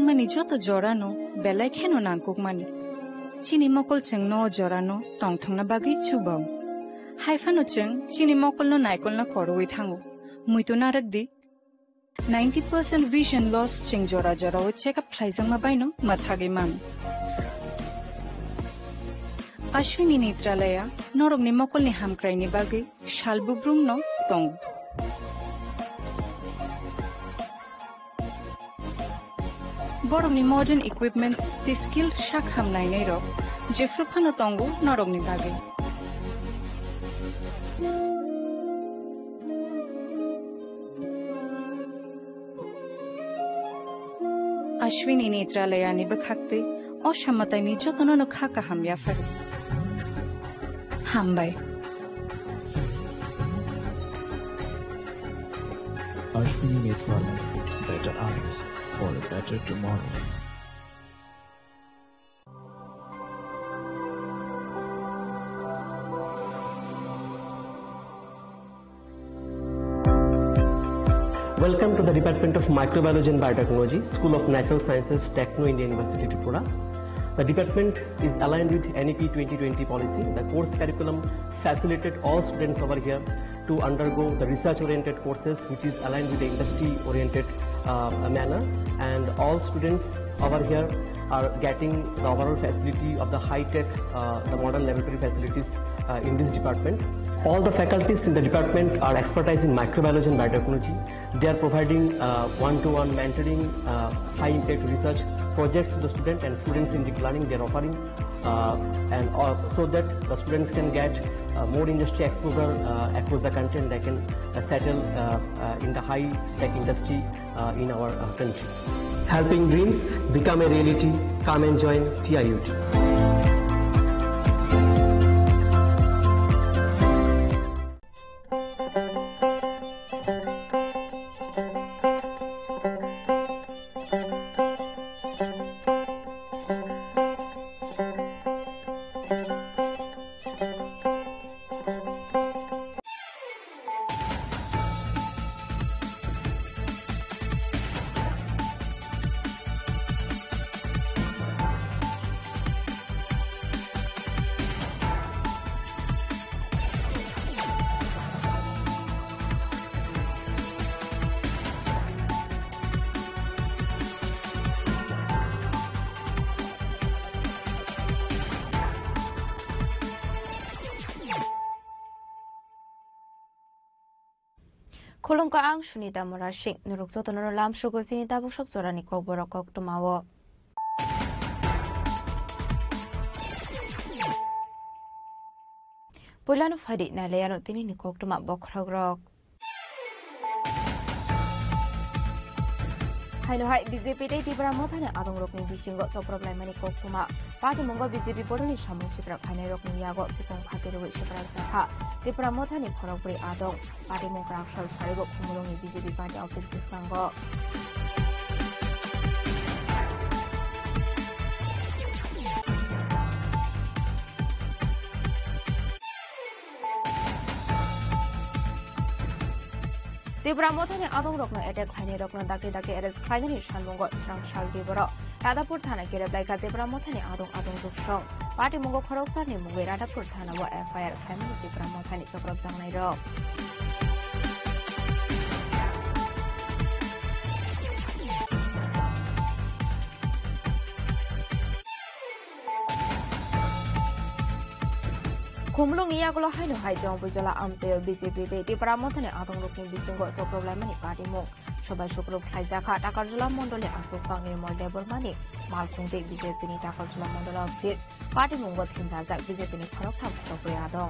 mani joto jorano belai kheno nangkuk mani chini mokol cheng no jorano tong thangna bagi chubau haifano cheng chini mokol no naikol na koroi thango muito narak di 90% vision loss cheng jora jora o check up thlaisang ma baino mathage mam Ashwini Netralaya norok ni mokol ni hamkrai ni bagi shalbubrum no tong borok ni modern equipments the skill shak hamnai nei rok jefru phano tongo norok ni bagi Ashwini Netralaya ni bakhakte o shamatai ni jotono no khaka hamya fare hambai Ashwini Netralaya, better eyes for a better tomorrow. Welcome to the Department of Microbiology and Biotechnology, School of Natural Sciences, Techno India University, Tripura. The department is aligned with NEP 2020 policy. The course curriculum facilitated all students over here to undergo the research-oriented courses, which is aligned with the industry-oriented manner. And all students over here are getting the overall facility of the high-tech, the modern laboratory facilities in this department. All the faculties in the department are expertise in microbiology and biotechnology. They are providing one-to-one mentoring, high-impact research projects to the student and students in deep learning. They are offering so that the students can get more industry exposure across the country, and they can settle in the high-tech industry in our country. Helping dreams become a reality. Come and join TIUT. Kolong ka ang Sunita Morashik nuruk soto nuro lam shugo sinita bushok sorani kok borokok tumawo. Pulano fadi na leyano tini ni kok tuma bokragrok. Haino hai BJP dei tibra mothane adong rokni bisingo so problem mani kok tuma party mongo BJP boroni samu sikra khane rokni yago tipong phate ro sikra sakha tibra mothane khorokpuri adong party mongkra sal sarigo khumulongi BJP party office bisango Tibra mothane adong rokno attack khane rokno dake arrest khaigani shalmongo srang shaldi boro Radapur thana kere blaika Tibra mothane adong duksong party mongo khoroksar ni mungwe Radapur thana wa FIR family Tibra mothane sokrok jangnai ro Kumlung iya gulo haino hai jong bujala amseo BJP de Tibra mothane adong rokni bisingo so problem ni party mong সবাই শুক্রব খাইজাখা টাকারজলা মন্ডলে আসুফাং নির্মল দেবরমানি মালখুংতে BJP নি Takarjala Mondal office party মঙ্গল থিমদাজাক BJP নি খরকথাম খরকরে আদং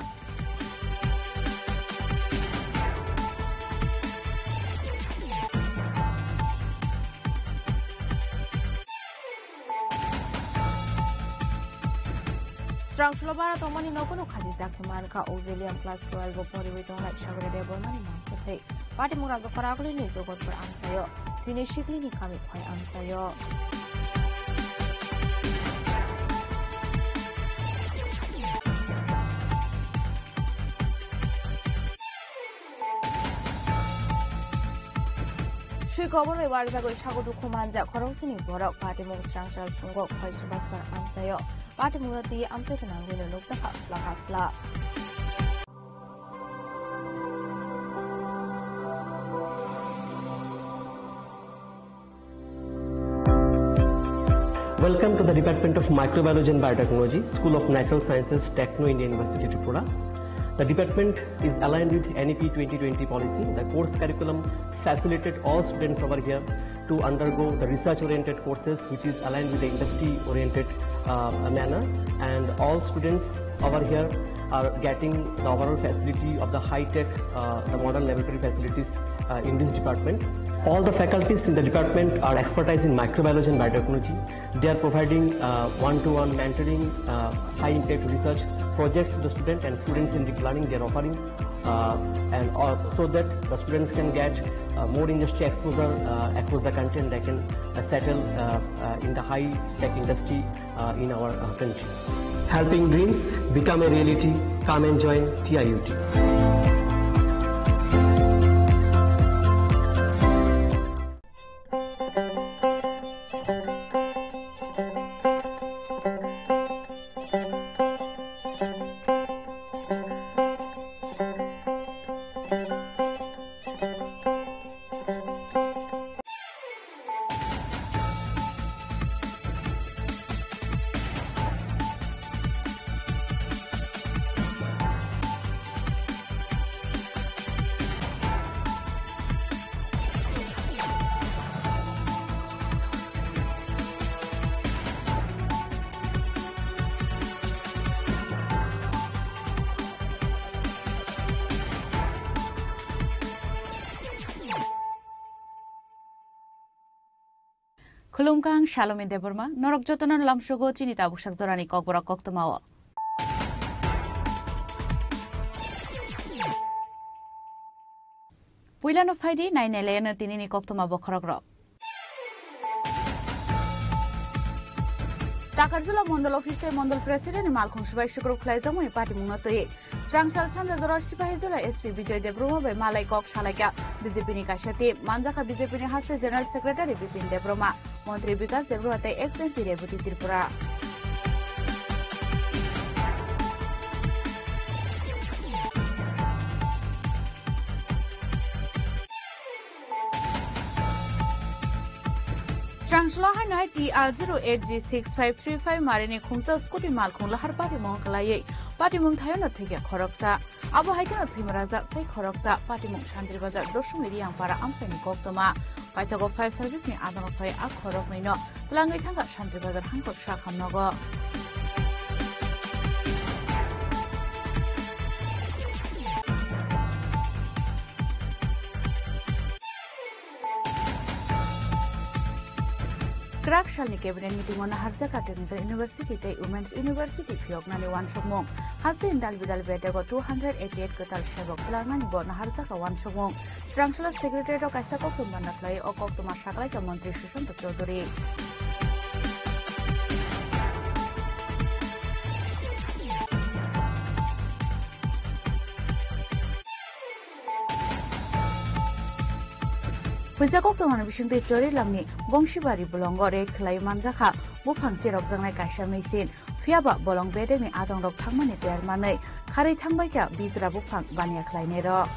Strangsulobara tomani nokono khaji zakhiman ka Auxilium plus 12 poriwitong lai sagre debormani mangkate party muraga paraguli ni jogot par amsayo tini shikli ni kami khoi amsayo Suikobor Warzago Shago Kumanja, Korosini, Borok, Patimung Structural Fungo, Paisubasper Amsayo, Patimurati, Amsetan, Winner Lukaka, Flakafla. Welcome to the Department of Microbiology and Biotechnology, School of Natural Sciences, Techno India University, Tripura. The department is aligned with NEP 2020 policy. The course curriculum facilitated all students over here to undergo the research-oriented courses, which is aligned with the industry-oriented manner. And all students over here are getting the overall facility of the high-tech, the modern laboratory facilities in this department. All the faculties in the department are expertise in microbiology and biotechnology. They are providing one-to-one mentoring, high-impact research projects to the student and students in deep learning. They are offering so that the students can get more industry exposure across the country, and they can settle in the high-tech industry in our country. Helping dreams become a reality. Come and join TIUT. Khulumkang Shalom Deborma, Norok Jotonan Lamshogo Chinita Bushak Zorani Kokbora Koktomawa. Puilan of Heidi, 9 Elena Tinini Koktoma Bokorogro. Takarjula Mondal Officer Mondal President Malcolm Shubashukro Klaizamo Party Munotoye. Strangsal Sanda Zoroshipa SP Vijay Debroma by Malay Kok Shalaka, BJP Kashati, Manjaka BJP Hase General Secretary Bipin Debroma, Montri Bikas Debromate XMP Deputy Tripura. Strangsloha Night TR08G6535 Marini Kumsa Scooty Malkung Lahar Party Monkalay, Party Muntayana Tiga Koroksa, Abu Haikana Timaraza, Take Koroksa, Party Munk Shandri Baza, Doshu Median para Amsani Koktoma, Paitago Fire Service ni Adamapay Akorok Mino, Langitanga Shandri Baza Hankok Shakam Nogo. Crackshani cabinet meeting on Harzaka the University Day Women's University Fiognani one Shomong has the Indalvidal Betago 288 Katal Shabok Langani Bona Harzaka one Shomong Strangshala Secretary of Kasako Kumanaklay or Koktoma Shakalaka Montri Shushan to Chodori. Pujako Toman wishing the Chori Lamni, Bongshibari Bolongo Red Clay Manjaka, Bupang Sirok Zangai Kasha Masin, Fiaba Bolong Bedemi Adong of Tamani Dermane, Kari Tambaka, Bitra Bupang, Bania Kleinero.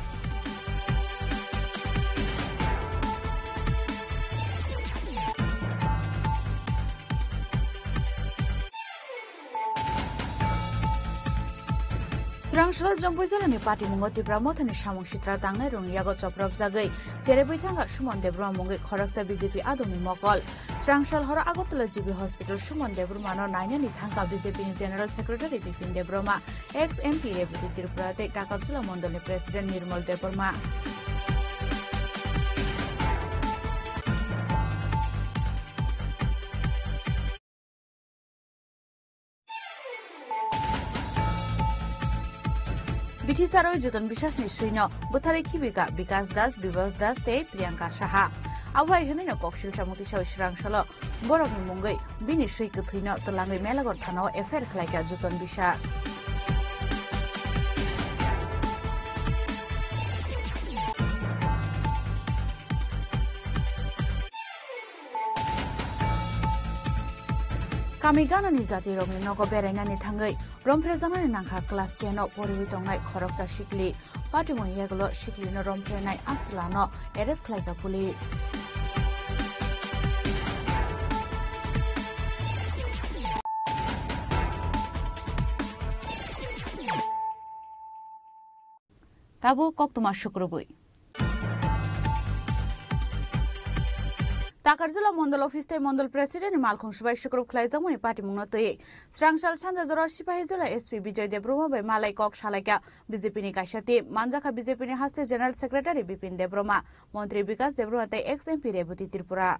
Strangshala Jambuzalani Party Mungoti Pramotani Shamong Shitra Tangai Rung Yago Choprov Zagai, Cherebitanga Shumon Debra Mungi Koraksa BJP Adomi Mokol, Strangshal Hora Agotala GB Hospital Shumon Debrumano 9 Thanka BJP General Secretary Bipin Debroma, ex-MP Deputy Tripurate Takabsula Mondoli President Nirmal Debroma. Bitisaro Juton Bishas Nisrino, Butari Kibika, Bikas Das, Bivas Das, Te, Priyanka Shaha. Awai Hunino Kokshil Shamutisha Shrangshala, Borogni Mungai, Bini Shikuthino, Talangi Melagor Tano, Efer Klaka Juton Bisha. Kami ganani jati rogni nogo berengani thangai rompre janani nangkha class 10 no poriwi tongnai khoroksa shikli patimon yagulo shikli no rompre nai asulano arrest khlaika police Tabu koktuma shukrubui Takarjula Mondal Office Tay Mondal President Malkhung Shubai Shukrub Klaizamuni Party Mungnotoye Srangsal Chanda Zora Shipahizula SP Vijay Debroma by Malai Kok Shalaika BJP ni Kashati Manjaka BJP ni Haste General Secretary Bipin Debroma Montri Vikas Debroma Tay ex-MP Rebuti Tripura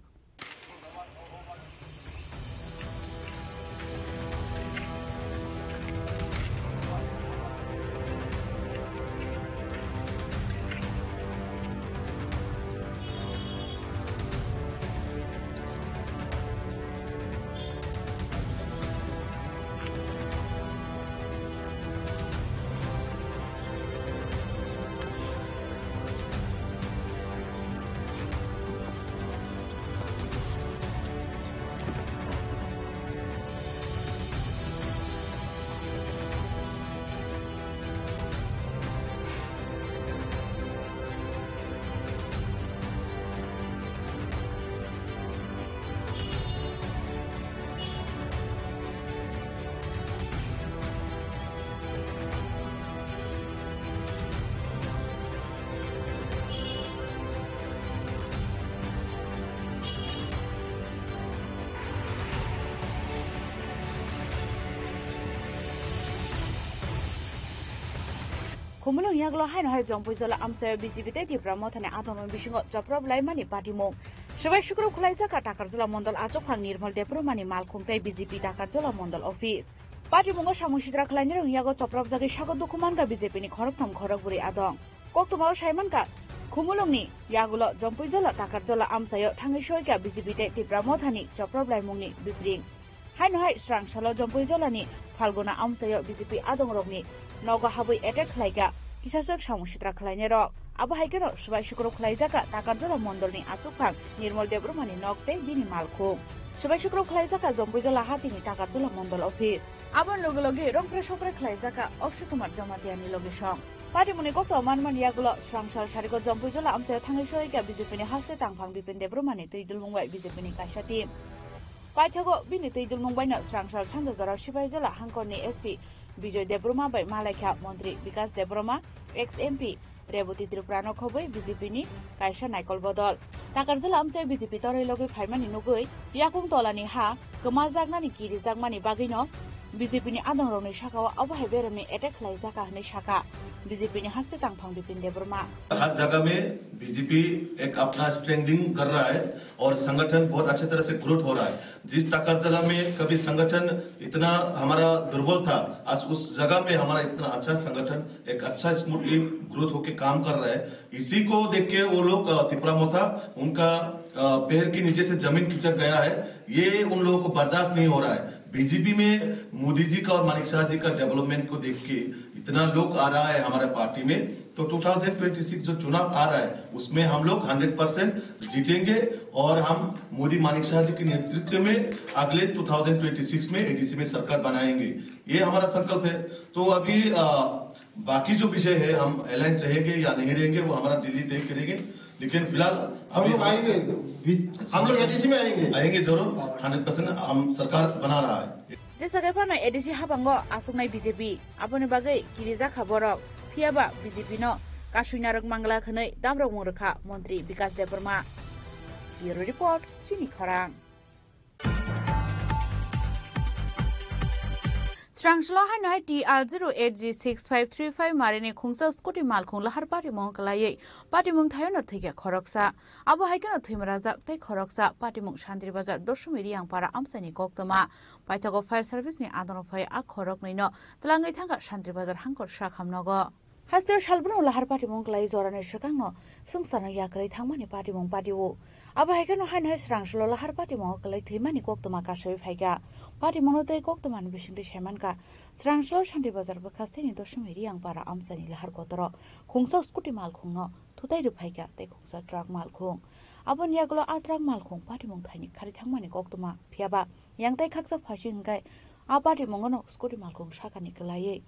Kumulung yaglo haino hai jongpui jola amsa BJP te tipra mothane adonon bisingo joprab laimani patimung Shubai Shukru Kulaizaka Takarjula Mondal Achokphang Nirmal Depromani Malkhungtai BJP Takarjula Mondal Office Patimungo Shamushitra Klainirung yago joprab jagi shago dukumanka BJP ni khoroktham khorokburi adong Koktumao Shaimanka Kumulungni yagulo jongpui jola Takarjula amsayo thangai shoika BJP te tipra mothani joprab laimungni bipring haino hai srangsalo jongpui jolani Falguna amsayo BJP adongrokni Nogo habui attack khlaiga kisasok samushitra khlainero abo haikeno Shubai Shukru Kulaizaka Takarjula Mondolni Achokphang Nirmal Debromani nokte bini malkhung Shubai Shukru Kulaizaka jompuijala hatini Takarjula Mondol Office abon loge rongpre sopre Kulaizaka Akshay Kumar Jamatiani loge song Patimuni kokto manman yagulo srangsal sarigo jompuijala amsayo thangai shoika BJP ni haste tangphang Bipin Debromani tuidul mungbai BJP ni kaishati Paithago bini tuidul mungbai no srangsal Chanda Zora Shibaijala Hangkorni SP Vijay Debroma by Malaikha Montri Vikas Debroma ex-MP Rebuti Tripurano Khoboi BJP ni Kaisha Naikol Bodol Takarjula amte BJP torai logi phaimani nugui yakung tolani ha kema jagnani kiri jagmani bagino BJP ni adongroni shakawa abhai berami attack khlaijaka hne shaka BJP ने हस्ते तांगफांग बिपिन देब्रमा हर जगह में BJP एक अपना standing कर रहा है और संगठन बहुत अच्छी तरह से ग्रोथ हो रहा है जिस ताकरजला में कभी संगठन इतना हमारा दुर्बल था आज उस जगह में हमारा इतना अच्छा संगठन एक अच्छा स्मूथली ग्रोथ होके काम कर रहा है इसी को देख के वो लोग त्रिपुरा मोथा उनका पैर के नीचे से जमीन खिसक गया है ये उन लोगों को बर्दाश्त नहीं हो रहा है बीजेपी में मोदी जी का और मानिक शाह जी का डेवलपमेंट को देख के इतना लोग आ रहा है हमारे पार्टी में तो 2026 जो चुनाव आ रहा है उसमें हम लोग 100% जीतेंगे और हम मोदी मानिक शाह जी के नेतृत्व में अगले 2026 में एडीसी में सरकार बनाएंगे ये हमारा संकल्प है तो अभी बाकी जो विषय है हम अलायंस रहेंगे या नहीं रहेंगे वो हमारा दिल्ली तय करेंगे लेकिन फिलहाल हम लोग आएंगे हम लोग एडीसी में आएंगे जरूर 100% हम सरकार बना रहा है जेसागैफानो एडीसी हाबांगो आसुंनाय बीजेपी आबोनि बागै किरिजा खबरक फियाबा बीजेपी नो कासुइनारक मांगला खनै दामरक मुरखा मंत्री विकास देबरमा ब्यूरो रिपोर्ट चिनी खरां Srangslo hainai TR08G6535 marini khungsa scooty malkhung lahar party mongkalai party mung thayono thike khoroksa abo haikeno thimraja tei khoroksa party mung shantir bazar doshumiri yangpara amsani koktoma paithago fire service ni adono phai a khorok nino tlangai thanga shantir bazar hangkor shakhamnogo Hastur Shalbun Lahar Party Monklai Zoran Shakano, Sungsana Yakari Tamani Party Mong Padiwo. Abahakano Hanes Rangslo Lahar Party Monklai Timani Koktomaka Haiga, Party Monote Koktoman Bishing the Shamanka, Strangslo Shanti Bazar Bakastin Doshumiri Yang Para Amsani Lahar Kotoro, Kungso Skuti Malkungo, Tutai Paiga, they Kungsa Drag Malkung. Abon Yaglo Adrag Malkung, Party Montani, Karitamani Koktoma, Piaba, Yang Tai Kaks of Hashing Guy, Abati Mongono, Skuti Malkung Shaka Nikolaye.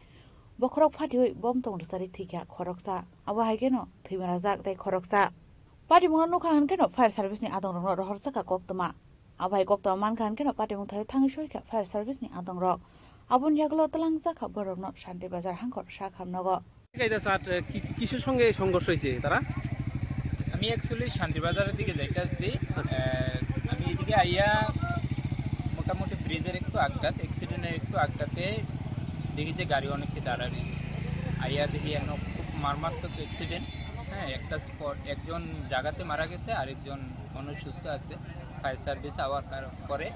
Bokrok Padi bomb tong the Sari Tika, Koroksa, Abahageno, Timarazak, they Koroksa. Party Monokan cannot fire service ni Adon Rock, Horsaka Koktoma. Abay Kokta Mankan cannot Party Montai Tangishoka, fire service ni Adon Rock. Abun Yaglo Talangzaka, Borok, Shanti Bazar Hankor, Shakam Nogo. কিসের সঙ্গে সংঘর্ষ হয়েছে তারা? আমি actually শান্তিবাজারের দিকে যাইতেছি। আমি এদিকে আইয়া মোটামুটি ব্রিজের একটু আঘাত, অ্যাক্সিডেন্টের একটু আঘাতে দেখি যে গাড়ি অনেককে দাঁড়ায় আইয়া দেখি খুব মারাত্মক অ্যাক্সিডেন্ট। হ্যাঁ, একটা স্পট একজন জায়গাতে মারা গেছে, আরেকজন মানুষ সুস্থ আছে। ফায়ার সার্ভিস আওয়ার পরে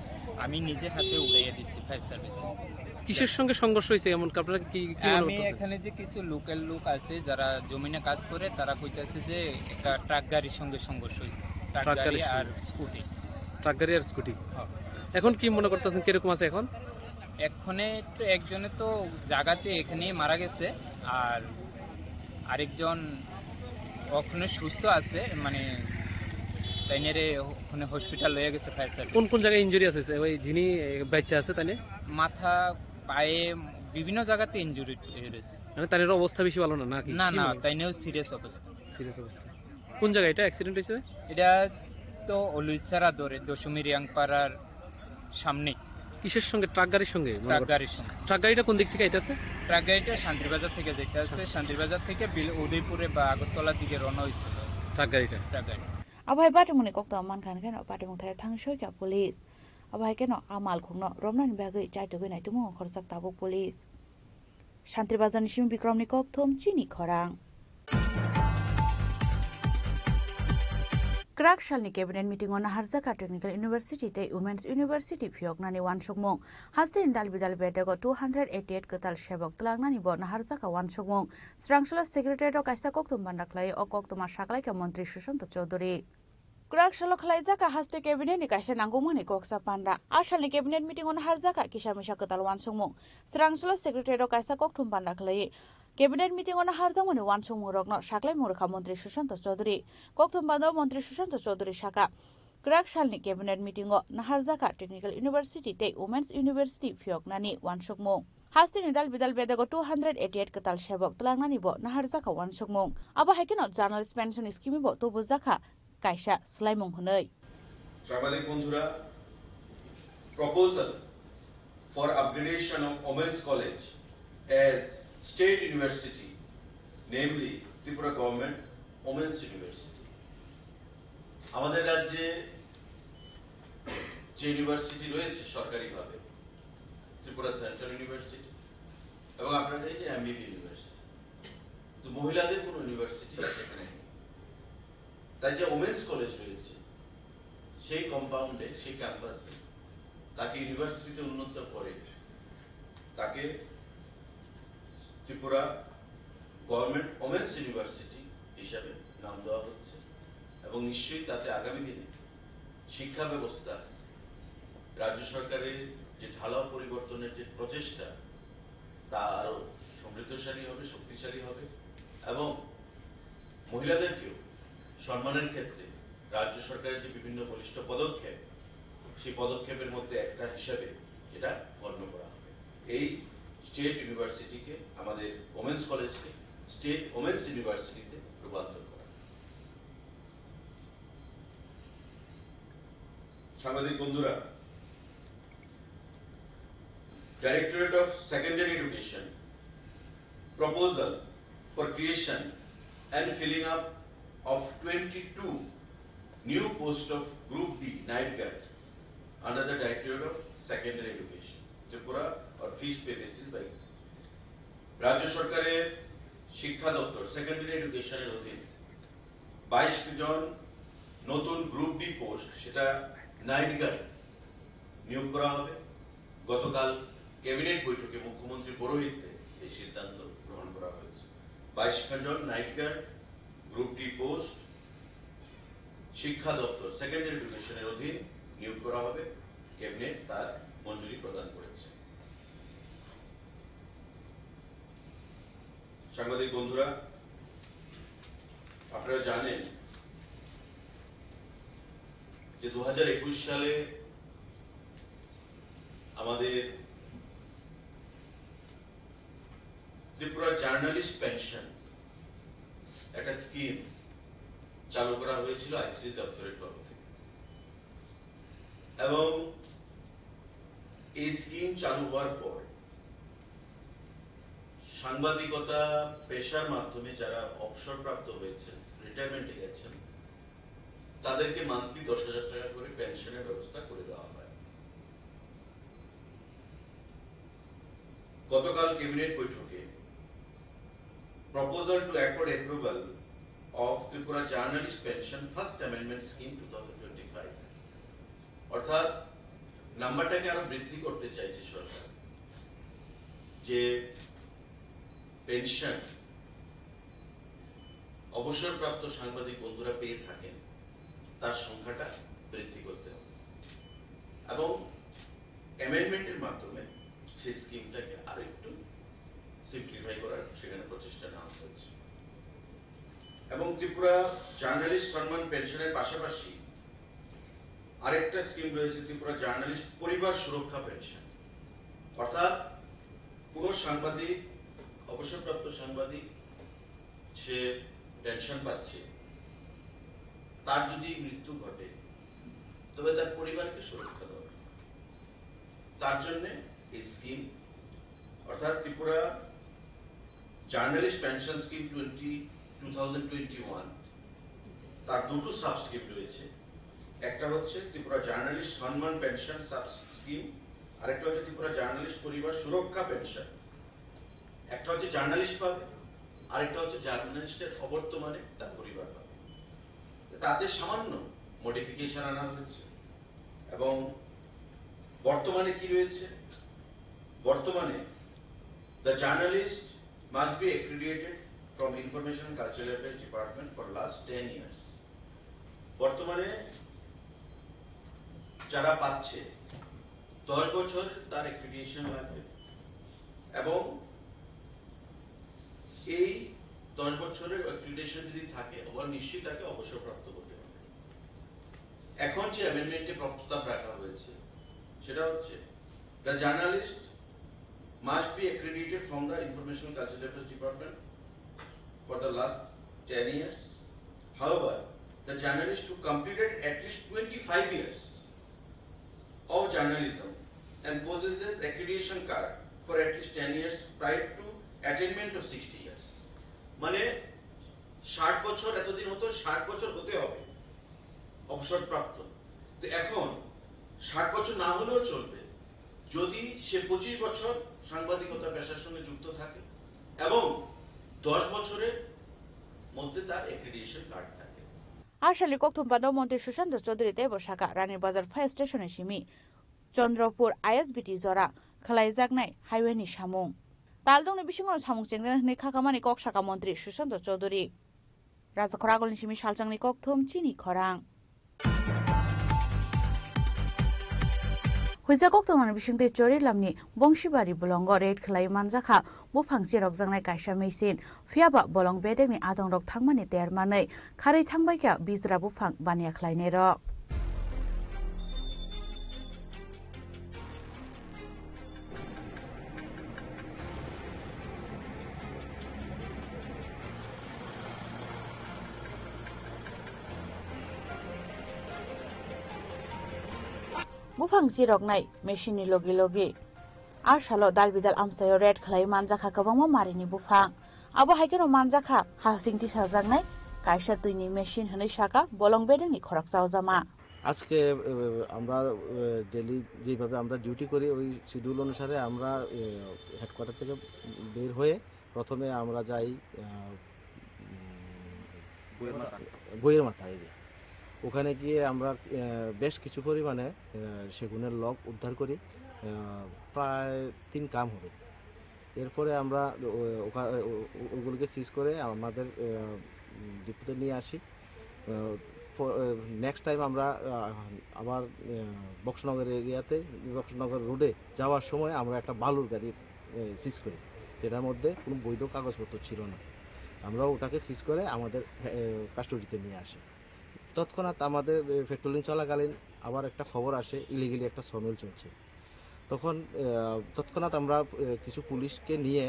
আমি নিজের হাতে উড়াইয়া দিচ্ছি ফায়ার সার্ভিস। কিসের সঙ্গে সংঘর্ষ হয়েছে এমন আপনারা কি আমি এখানে যে কিছু লোকাল লোক আছে যারা জমিনে কাজ করে, তারা কইতাছে যে একটা ট্রাক গাড়ির সঙ্গে সংঘর্ষ হয়েছে। ট্রাক গাড়ি আর স্কুটি। ট্রাক গাড়ি আর স্কুটি। এখন কি মনে করতেছেন কিরকম আছে এখন? এখানে তো একজনে তো জায়গাতে এখানে মারা গেছে, আর আরেকজন ওখানে সুস্থ আছে, মানে তাইনেরে ওখানে হসপিটাল লয়ে গেছে ফায়ার সার্ভিস। কোন কোন জায়গায় ইনজুরি আছে ওই যিনি বাচ্চা আছে তাইনে? মাথা, পায়ে, বিভিন্ন জায়গাতে ইনজুরি হয়েছে। মানে তাইনের অবস্থা বেশি ভালো না নাকি? না না, তাইনেও সিরিয়াস অবস্থা। সিরিয়াস অবস্থা। কোন জায়গায় এটা অ্যাক্সিডেন্ট হয়েছে? এটা তো অলুইছাড়া ধরে দশমী রিয়াংপাড়ার সামনে। কিসের সঙ্গে? ট্রাক গাড়ির সঙ্গে? ট্রাক গাড়ির সঙ্গে। ট্রাক গাড়িটা কোন দিক থেকে আইতাছে? ট্রাক গাড়িটা শান্তিবাজার থেকে যেতে আসছে, শান্তিবাজার থেকে উদয়পুরে বা আগরতলার দিকে রওনা হয়েছিল ট্রাক গাড়িটা। ট্রাক গাড়ি Abay Party Moni Kokta Mankan Kano, Party Montai Tangshoka Police. Abay Kano Amal Kuno, Roman Bagay, Jai to Guna to Mo, Korsak Tabu Police. Shantibazan Shim Bikromnikov, Tom Chini Korang. Krak Shalni Cabinet meeting on Harzaka Technical University, Day Women's University, Fiognani Wan Shokmong, Hastin Dalbidal Bedago 288 Katal Shebok, Tlangnani Bon, Harzaka Wan Shokmong, Strangshala Secretary of Kaisakoktum Bandaklay, or Koktuma Shaklaka Montri Shushanto Chodori. Krak Shaloklaizaka has to cabinet Kasha Nangomani Koksa Panda. Ashali cabinet meeting on Harzaka Kishamisha Katal Wan Shokmong, Strangshala Secretary of Kaisakoktum Bandaklay. Cabinet meeting on a Hardamoni one Sumurok, not Shaklay Muraka Montri Shushanto Chodri, Koktum Bando Montri Shushanto Chodri Shaka. Krak Shalni cabinet meeting on Naharzaka Technical University, Take Women's University, Fiognani, one Shokmong. Hastin Dal Bidal Bedago 288 Katal Shebok, Tlangnani Bo, Naharzaka, one Shokmong. Abba Hakinot journalist pension is Kimibo, Tobuzaka, Kaisha, Slimong Hunay. Sabadik Bondhura, proposal for upgradation of Women's College as State University, namely Tripura Government Women's University. আমাদের রাজ্যে যে university রয়েছে সরকারিভাবে, Tripura central university এবং আপনারা জানেন যে এমবিবি university, তো মহিলাদের কোনো ইউনিভার্সিটি সেখানে নেই। তাই যে ওমেন্স কলেজ রয়েছে সেই কম্পাউন্ডে, সেই ক্যাম্পাসে তাকে ইউনিভার্সিটিতে উন্নত করে তাকে ত্রিপুরা গভর্নমেন্ট ওমেন্স ইউনিভার্সিটি হিসাবে নাম দেওয়া হচ্ছে এবং নিশ্চয়ই তাতে আগামী দিনে শিক্ষা ব্যবস্থা রাজ্য সরকারের যে ঢালাও পরিবর্তনের যে প্রচেষ্টা তা আরো সমৃদ্ধশালী হবে, শক্তিশালী হবে এবং মহিলাদেরকেও সম্মানের ক্ষেত্রে রাজ্য সরকারের যে বিভিন্ন বলিষ্ঠ পদক্ষেপ, সেই পদক্ষেপের মধ্যে একটা হিসাবে এটা গণ্য করা হবে। এই স্টেট ইউনিভার্সিটিকে, আমাদের ওমেন্স কলেজকে স্টেট ওমেন্স ইউনিভার্সিটিতে রূপান্তর করা। সাংবাদিক বন্ধুরা, Directorate of Secondary Education proposal for creation and filling up of 22 new posts of Group D night guard under the Directorate of Secondary Education, Tripura or fixed pay basis by রাজ্য সরকারের শিক্ষা দপ্তর secondary এডুকেশনের অধীনে 22 জন নতুন group D post, সেটা night guard নিয়োগ করা হবে। গতকাল ক্যাবিনেট বৈঠকে মুখ্যমন্ত্রী পৌরোহিত্যে এই সিদ্ধান্ত গ্রহণ করা হয়েছে। 22 জন night guard group D post শিক্ষা দপ্তর সেকেন্ডারি এডুকেশনের অধীন নিয়োগ করা হবে। ক্যাবিনেট তার মঞ্জুরি প্রদান করেছে। সাংবাদিক বন্ধুরা, আপনারা জানেন যে 2021 সালে আমাদের ত্রিপুরা জার্নালিস্ট পেনশন একটা স্কিম চালু করা হয়েছিল আইসিডি দপ্তরের তরফ থেকে, এবং এই স্কিম চালু হওয়ার পর সাংবাদিকতা পেশার মাধ্যমে যারা অবসরপ্রাপ্ত হয়েছেন, রিটায়ারমেন্টে গেছেন, তাদেরকে মান্থলি 10,000 টাকা করে পেনশনের ব্যবস্থা করে দেওয়া হয়। গতকাল ক্যাবিনেট বৈঠকে proposal to accord approval of Tripura journalist pension first amendment scheme 2025, অর্থাৎ নাম্বারটাকে আরো বৃদ্ধি করতে চাইছে সরকার, যে পেনশন অবসরপ্রাপ্ত সাংবাদিক বন্ধুরা পেয়ে থাকেন তার সংখ্যাটা বৃদ্ধি করতে হবে, এবং অ্যামেন্ডমেন্টের মাধ্যমে সেই স্কিমটাকে আরো একটু সিম্পলিফাই করার সেখানে প্রচেষ্টা নেওয়া হয়েছে। এবং ত্রিপুরা জার্নালিস্ট সম্মান পেনশনের পাশাপাশি আরেকটা স্কিম রয়েছে, ত্রিপুরা জার্নালিস্ট পরিবার সুরক্ষা পেনশন, অর্থাৎ কোন সাংবাদিক, অবসরপ্রাপ্ত সাংবাদিক সে পেনশন পাচ্ছে, তার যদি মৃত্যু ঘটে তবে তার পরিবারকে সুরক্ষা দেওয়া, তার জন্য এই স্কিম, অর্থাৎ ত্রিপুরা জার্নালিস্ট পেনশন স্কিম 2021, তার দুটো সাব স্কিম রয়েছে। একটা হচ্ছে ত্রিপুরা জার্নালিস্ট সম্মান পেনশন সাব স্কিম, আরেকটা হচ্ছে ত্রিপুরা জার্নালিস্ট পরিবার সুরক্ষা পেনশন। একটা হচ্ছে জার্নালিস্ট পাবে, আরেকটা হচ্ছে জার্নালিস্টের অবর্তমানে তার পরিবার পাবে। তাতে সামান্য মডিফিকেশন আনা হয়েছে। এবং বর্তমানে কি রয়েছে? বর্তমানে the journalist must be accredited from Information and Cultural Affairs Department for last 10 years. বর্তমানে যারা পাচ্ছে 10 বছর তার অ্যাক্রিডিটেশন লাগবে, এবং এই 10 বছরের অ্যাক্রিডিটেশন যদি থাকে আবার নিশ্চয়ই তাকে অবসরপ্রাপ্ত হতে হবে। এখন যে অ্যামেন্ডমেন্টে প্রস্তাব রাখা হয়েছে সেটা হচ্ছে the journalist must be accredited from the Information and Cultural Affairs Department for the last 10 years. However, the journalist who completed at least 25 years of journalism and possesses accreditation card for at least 10 years prior to attainment of 60 years. মানে 60 বছর, এতদিন হতো 60 বছর হতে হবে অবসরপ্রাপ্ত, তো এখন 60 বছর না হলেও চলবে যদি সে 25 বছর সাংবাদিকতা পেশার সঙ্গে যুক্ত থাকে এবং 10 বছরের মধ্যে তার অ্যাক্রিডিটেশন কার্ড থাকে। আশালি কক্থুমপাদ মন্ত্রী সুশান্ত চৌধুরী দেবশাখা রানীর বাজার ফায়ার স্টেশনে সিমি চন্দ্রপুর আইএসবিটি জরা খালাইজাগনাই হাইওয়েनि সামুং তালদंनि बिसिङाव सामुं चेंगनानै खाखामानि ककसाका मन्त्री सुशाন্ত चौधुरी राजाखर आगलनि सिमी सालचांनि ककथुम चिनि खरां हुइजा कक्थुमानि बिसिंते चोरिलामनि बंशीबारि बलंग रेड खलाय मानजाखा बुफांसि रकजांनाय कायसा मेसिन फियाबा बलं बेदेगनि आदं रक थांमानि देरमानै खारै थांबायका बिजरा बुफां बानिया खलायने रक बुफां जिरकनाय मेसिननि लगे लगे आरसालो दाल बिदाल आमसायो रेड खलाय मानजाखा गोबांमा मारिनि बुफां आबो हायकेनो मानजाखा हासिंथि साजांनाय कायसा तुइनि मेसिन हनै शाखा बलं बेदेंनि खरक जावजामा আজকে আমরা ডেইলি যেভাবে আমরা ডিউটি করি ওই শিডিউল অনুসারে আমরা হেডকোয়ার্টার থেকে বের হয়ে প্রথমে আমরা যাই বইয়ের মাথা এরিয়া। ওখানে গিয়ে আমরা বেশ কিছু পরিমাণে সেগুনের লগ উদ্ধার করি, প্রায় 3 কাম হবে। এরপরে আমরা ওগুলোকে সিজ করে আমাদের ডিপোতে নিয়ে আসি। নেক্সট টাইম আমরা আবার বক্সনগর এরিয়াতে বক্সনগর রোডে যাওয়ার সময় আমরা একটা বালুর গাড়ি সিজ করি, যেটার মধ্যে কোনো বৈধ কাগজপত্র ছিল না। আমরা ওটাকে সিজ করে আমাদের কাস্টডিতে নিয়ে আসি। তৎক্ষণাৎ আমাদের পেট্রোলিং চলাকালীন আবার একটা খবর আসে ইলিগালি একটা সমিল চলছে। তখন তৎক্ষণাৎ আমরা কিছু পুলিশকে নিয়ে,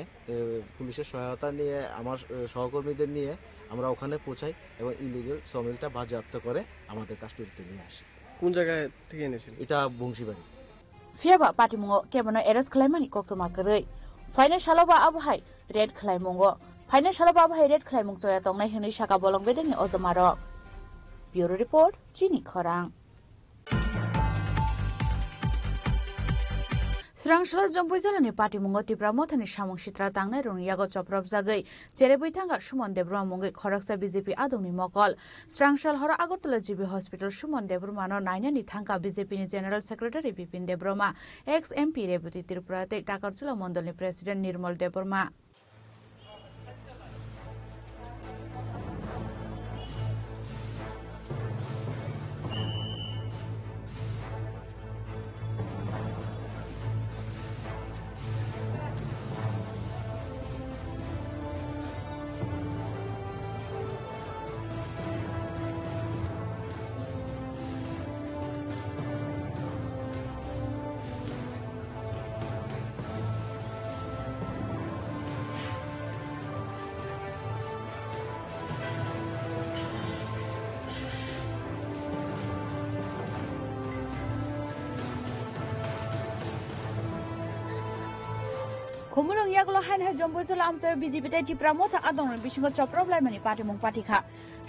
পুলিশের সহায়তা নিয়ে, আমার সহকর্মীদের নিয়ে আমরা ওখানে পৌঁছাই এবং ইলিগাল সমিলটা বাজেয়াপ্ত করে আমাদের কাস্টডিতে নিয়ে আসি। কোন জায়গায় থেকে এনেছেন? এটা বংশীবাড়ি। ফিয়াবা পাটিমুঙ্গ কেবনো এরেস খালাইমানি কক্তমা কरै ফাইনে সালবা আবহাই রেড খালাইमुंग फाइने सालबा आबहाय रेड खालायमुंग जया तंनाय हनै साका बलं बेदेनि अजमारक ब्यूरो रिपोर्ट चिनि खरां स्रांसला जम्पुइ जिल्लानि पाटिमुंग तिब्रा मथानि सामुं सित्रा तांनाय रंयागो चप्रब जागै जेरेबै थांगा सुमन देब्रमा मुंगै खरकसा बीजेपी आदौनि मकल स्रांसल हर आगरतला जीबी हॉस्पिटल सुमन देब्रमानो नायनानि थांगा बीजेपीनि general secretary Bipin Debbarma ex MP Rebati त्रिपुराते टाकारजुला मण्डलनि president Nirmal Debbarma Kumulung yagulo han ha jombo jala amsa BJP tai tipra motha adong bisingo choprop laimani patimung patikha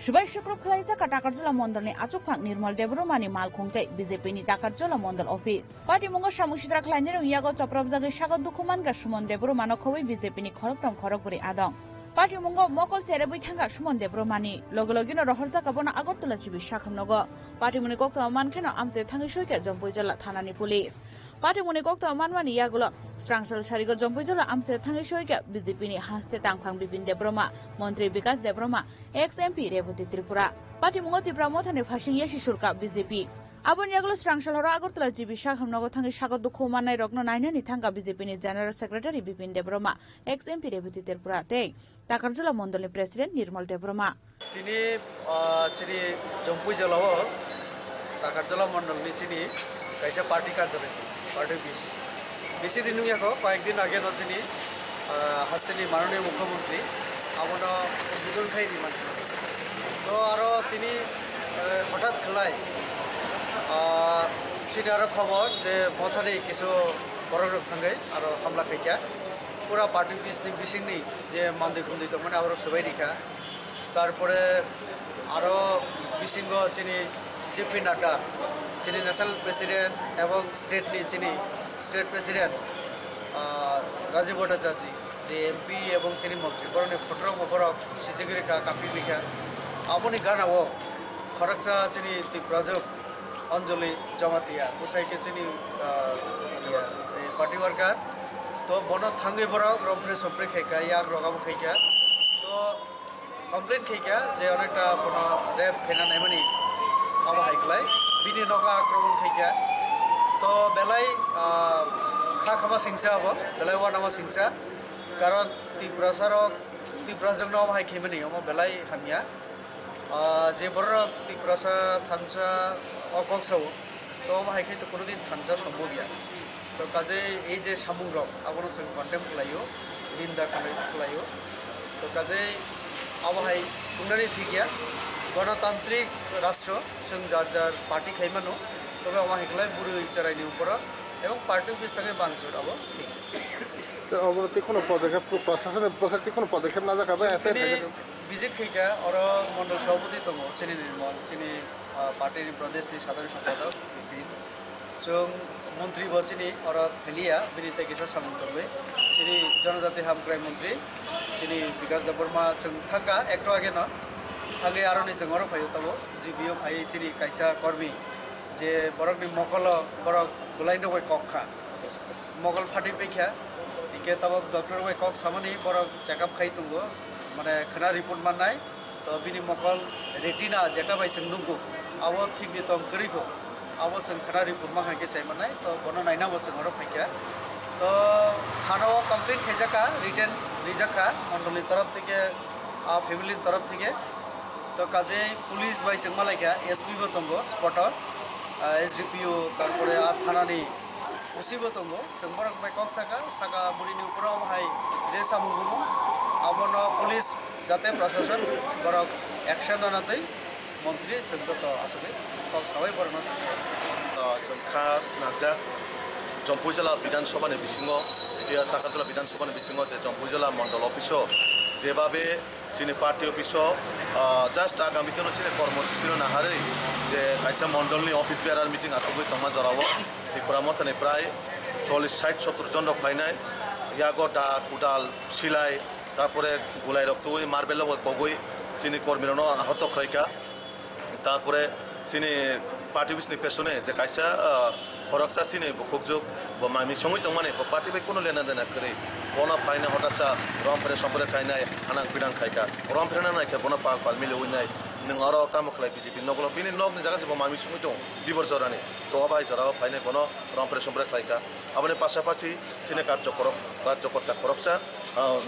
subai sukrop khlaisa ka takarjala mondolni achukphang nirmal debromani malkhongtai BJP ni takarjala mondol office patimungo samushitra khlaini rong yago choprop jagai sagot dukuman ga sumon debromano khoboi BJP ni khoroktam khorokburi adong patimungo mokol serebui thanga sumon debromani logologino rohorja kabona agortala chibi sakhamnogo patimuni kokta mankheno amse thangi soike jombo jala thanani police पार्टीमुनि कक्ता मानवानि यागुलो स्रांसल सारिगो जम्पुइजला आमसे थांगै सोइके बीजेपीनि हास्ते तांफां बिपिन देब्रमा मन्त्री विकास देब्रमा एक्स एमपी रेवती त्रिपुरा पार्टीमुंगो तिब्रा मथानि फासिं यासि सुरका बीजेपी आबुनि यागुलो स्रांसल हर आगरतला जीबी साखामनगो थांगै सागो दुखु माननाय रगनो नायनानि थांगा बीजेपीनि general secretary Bipin Debbarma ex MP Rebati Tripura ते ताकारजुला मण्डलनि प्रेसिडेन्ट निर्मल देब्रमा तिनी चिनि जम्पुइजलाव ताकारजुला मण्डलनि चिनि कायसा पार्टी कार्यालय पार्टी बेसि दिन कयेकदिन आगे नचिनी हास्टेनि माननीय मुख्यमंत्री आबनो उद्बोधन खायनि माने तो आरो तिनी हठाৎ खलाय चिनि आरो खबर जे मथानि किछु बरग थांगै आरो हामला खायका पुरा पार्टी बिसनि बिसिंनि जे मानदै खुंदै दंमोन आरो सबाय दिखा तारपरे आरो बिसिंग चिनि जेपी नड्डा चिनि नेशनल प्रेसिडेंट एवं स्टेट प्रेसिडेंट राजीव भट्टाचार्य जे एमपी एवं चिनि मंत्री बरने फटरक मफरक सिजिगिरिखा कापिलिखा आबनि गानाव खरकसा चिनि तिब्राजक अंजलि जमातिया उसाइके चिनि पार्टी वर्कर तो बन थांगे बरक रमफ्रे सफ्रे खायका याक रगाम खायका तो कमप्लेन खायका जे अनेकटा बन रेप खेना नायमानि आबा हायखलाय बिनि नगा आक्रमण खायका तो बेलाय खा खामा सिंसा हबो बेलाय वा नामा सिंसा कारण तिब्राजों नाव हाय खेमनि हम बेलाय हामिया जे बर तिब्रासा थांसा अकक्सौ तो हम हाय तो कोनो दिन थांसा सम्भव गया तो काजे ए जे सामुंग रक आबनो जों कन्टेम खालायो निंदा खालायो तो काजे आबा हाय बुंनानै ठीक गया गणतांत्रिक राष्ट्र जों जार पार्टी खाइमानो तबे आमा हेखलाय बुरै चरायनि ऊपर एवं पार्टी बिस थाङै बांजोर आबो ठीक तो अबरति कोनो पदक्षेप प्रशासনের পক্ষ থেকে কোনো পদক্ষেপ না যাবে এতে विजिट खायका और मंडल सभापति दङ चिनि निर्मल चिनि पार्टीनि प्रदेशनि साधारण सम्पादक बिपिन जों मन्त्री बसिनि और हेलिया बिनिते किसा सामन्तबै चिनि जनजाति हामग्राय मन्त्री चिनि विकास देब्रमा जों थांगा एकट आगे न थांगे आरनि जोंर फायो तबो जिबियो फायो चिनि कायसा कर्मी जे बरकनि मकल बरक गुलाइनो गय कखा मकल फाटि पैखा hingke tabok doctor bai kok samani borok check up khai tungo mane khana report manai to bini mokol retina jeta bai sing nunggu abo thik ni tom kriko abo sing khana report ma hangke sai manai to bono naina bo sing oro phike to khano complete khejaka written rijaka mondoli taraf theke family taraf theke to kaje police bai sing malaika SP bo tongo spot SDPO তারপরে থানানি ওসিবো তঙ্গ সেংবরক by cock Saka বুড়িনি উপরাও high যে সামুগুমু আবন police যাতে প্রশাসন বরক action আনাতেই মন্ত্রী সেংগত আসলে cock সবাই বরণ সংখ্যা নাজা জম্পুই জেলা বিধানসভানি বিসিঙো চাকাতলা বিধানসভানি বিসিঙো যে জম্পুই জেলা মন্ডল অফিসও যেভাবে সিনি পার্টি অফিসও জাস্ট আগামী দিনও সিনি কর্মসূচি নাহারে যে কাইসা মন্ডলনি অফিস বেয়ারার মিটিং আসবে তমা জরাবো ত্রিপুরা মতনে প্রায় 40-60-70 জন ফাইনাই ইয়াগো দা কুদাল সিলাই তারপরে গুলাই রক্ত মার্বেল বগই সিনি কর্মীরনো আহত খাইকা তারপরে সিনি পার্টি অফিসনি পেছনে যে কাইসা খরকসা সিনি বুকুকযোগ মামি সঙ্গে তো মানে পার্টি বাই কোনো লেনা দেনা করে বনা ফাইনা হঠাৎ রমফেরে সম্পরে খাইনাই হানাং পিডাং খাইকা রমফেরে না নাইকা বনা পাক পাল মিলে উইনাই नों आरो तामखलाय बिजेपि नगल बिनि नग नि जागा जे मामी सुमि दं दिबर जरानि तो बाय जरा फाइने बनो रमफरे सम्परे खाइका आबने पासापासि सिने कार्यकर्ता खरबसा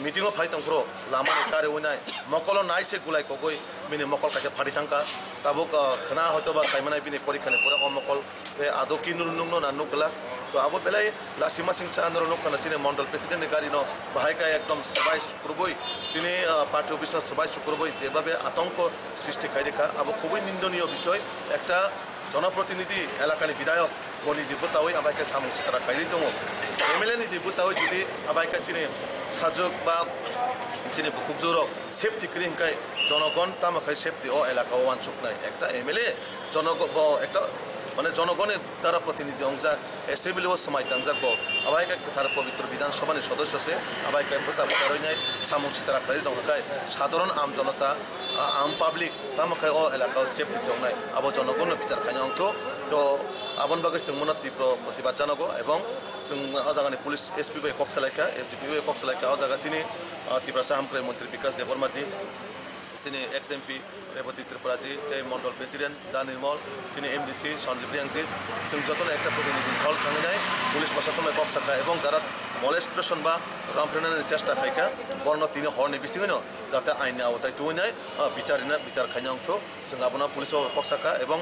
मिटिंग फाइ तंग्रो लामा कारे उनाय मकल नाइसे गुलाय कगय मिनि मकल काके फारि थांका ताबुक खना हयतो बा साइमानाय बिनि परीक्षानि पुरा अमकल बे आदो किनु नुंनो ना नुकला तो आबो बेलाय लासिमा सिंह चांद्र नुकना चिने मंडल प्रेसिडेंट गारि न बाहायका एकदम सबाय शुक्रबय चिने पार्टी अफिस सबाय शुक्रबय जेभाবে आतंक সৃষ্টি খাই দেখা আবো খুবই নিন্দনীয় বিষয় একটা জনপ্রতিনিধি এলাকানি বিধায়ক গনি যে বসাওই আবাইকে সামুচি তারা খাইলি দङ এমএলএ নি যে বসাওই যদি আবাইকে চিনে সাজক বা চিনে বুকুকজোরক সেফটি ক্রিংকাই জনগণ তামাখাই সেফটি ও এলাকা ওয়ানসুক নাই একটা এমএলএ জনগণ একটা মানে জনগণের দ্বারা প্রতিনিধি অংজাক এসেম্বলি ও সময় তাংজাক আবাইকে তার পবিত্র বিধানসভার সদস্য সে আবাইকে বসা বসারই নাই সামুচি তারা খাইলি দङখাই সাধারণ আম জনতা আম পাবলিক তামাখাই ও এলাকা সেফটি দংনাই আবো জনগণ বিচার খাইনা অংথ তো আবন বাগে जों তীব্র প্রতিবাদ জানাবো এবং जों আজাগানি পুলিশ এসপি বাই কক্সলাইকা এসডিপি বাই কক্সলাইকা আজাগাসিনি ত্রিপুরা হামক্রে মন্ত্রী বিকাশ দেববর্মাজি সিনি এক্স এমপি রেবতী ত্রিপুরাজি এই মন্ডল প্রেসিডেন্ট দা নির্মল সিনি এমডিসি সঞ্জীব রিয়াংজি जों যতন একটা প্রতিনিধি দল থামিনাই পুলিশ প্রশাসন কক্সলাইকা এবং যারা মলেস্টেশন বা রামফ্রেনানি চেষ্টা খাইকা বর্ণ তিনি হরনি বিসিঙিনো যাতে আইনি আওতায় তুইনাই বিচার খাইনা অংশ जों আবনা পুলিশ কক্সলাইকা এবং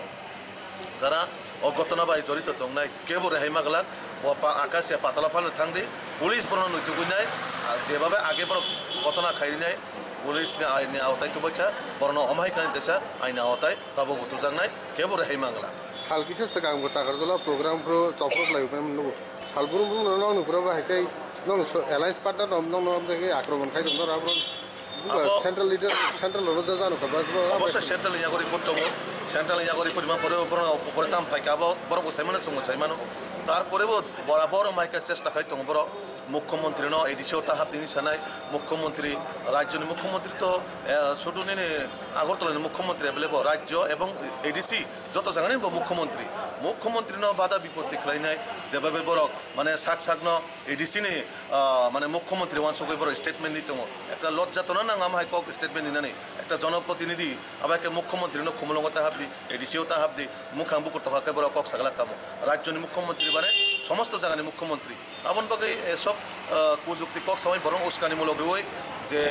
যারা অঘটনা বাই জড়িত দংনাই কেবল রেহাই মাগলাক আকাশে পাতলা ফালে থাংদি পুলিশ বর্ণ নৈতুগুইনাই যেভাবে আগে বড় ঘটনা খাইনাই পুলিশ আইনি আওতায় তুবাইকা বর্ণ অমাহিকানি দেশা আইনি আওতায় তাবো বুতুজাংনাই কেবল রেহাই মাগলাক सालकिसे सिगां टाकारजला प्रग्रामफ्रो चफ्रक लायबाय नु सालबुरुम नं नुफ्रा बाहायखाय नं एलायन्स पार्टनार नं देखै आक्रमण खाय दं राब्रन सेंट्रल लिडर सेंट्रल रोजा जानो खबा अवश्य सेंट्रल यागरि कोटो सेंट्रल यागरि परिमा परे ताम फाइकाबो बरबो साइमानो सुमो साइमानो तारपरेबो बराबर माइका चेष्टा खाय दं बर मुख्यमंत्री न एडिसिओ ताहाब दिनि सानाय मुख्यमंत्री राज्यनि मुख्यमंत्री तो सुदुनि আগরতলাनि मुख्यमंत्री एबेलेबो राज्य एवं एडिसि যত জাগাनि मुख्यमंत्री न बाधा विपत्ति खालायनाय जेबाबे बरक माने साक न एडिसिनि माने मुख्यमंत्री वानसुगै बर स्टेटमेंट नि दङ একটা লজ্জাতনা নাং আমায় কক স্টেটমেন্ট নিনানি একটা জনপ্রতিনিধি আবাকে মুখ্যমন্ত্রী ন খুমলঙ্গতা হাবদি এডিসিও তা হাবদি মুখাম্বু করতে হাকে বড় কক সাগলা কামো রাজ্যনি মুখ্যমন্ত্রী মানে সমস্ত জায়গানি মুখ্যমন্ত্রী আমন বাকে এসব কুযুক্তি কক সময় বরং উস্কানিমূলক রই যে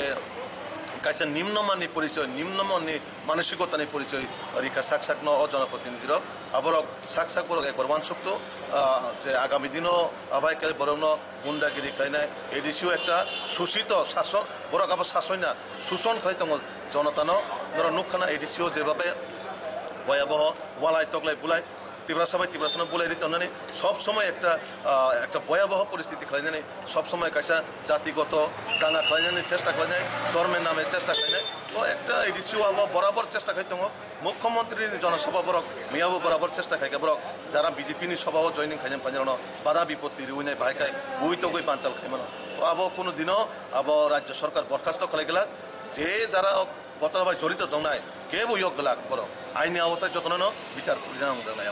কাইসা নিম্নমাননি পরিচয় নিম্নমাননি মানসিকতানি পরিচয় রিকা সাকসাক ন জনপ্রতিনিধির আবরক সাকসাক বরক একবার মানসুক্ত যে আগামী দিনও আবাইকে বরং গুন্ডাগিরি খাইনায় এডিসিও একটা শোষিত শাসক বরক আবার শাসন না শোষণ খাইতং জনতানো ধরো নুখানা এডিসিও যেভাবে ভয়াবহ ওয়ালাই তকলাই বুলাই ত্রিপুরা সবাই ত্রিপুরা বলে দিতে অন্যান্য সবসময় একটা ভয়াবহ পরিস্থিতি খাইনানি সবসময় কাইসা জাতিগত দাঙ্গা খাইনানি চেষ্টা খাইনায় ধর্মের নামে চেষ্টা খাইনায় তো একটা এডিসিও আবার বরাবর চেষ্টা খাইতে মুখ্যমন্ত্রী জনসভা বরক মিয়াবো বরাবর চেষ্টা খাইকা বরক যারা বিজেপিনি সভাও জয়নিং খাইনাম পাঞ্জানো বাধা বিপত্তি রুইনাই বাহাইকায় উই তো গই পাঞ্চাল খাইমানো তো আবো কোনো দিনও আবো রাজ্য সরকার বরখাস্ত খালাই গেলা যে যারা ঘটনায় জড়িত দংনাই কেবো ইয়ক গেলাক বরক আইনি আওতায় যতন বিচার পরিণাম জানাই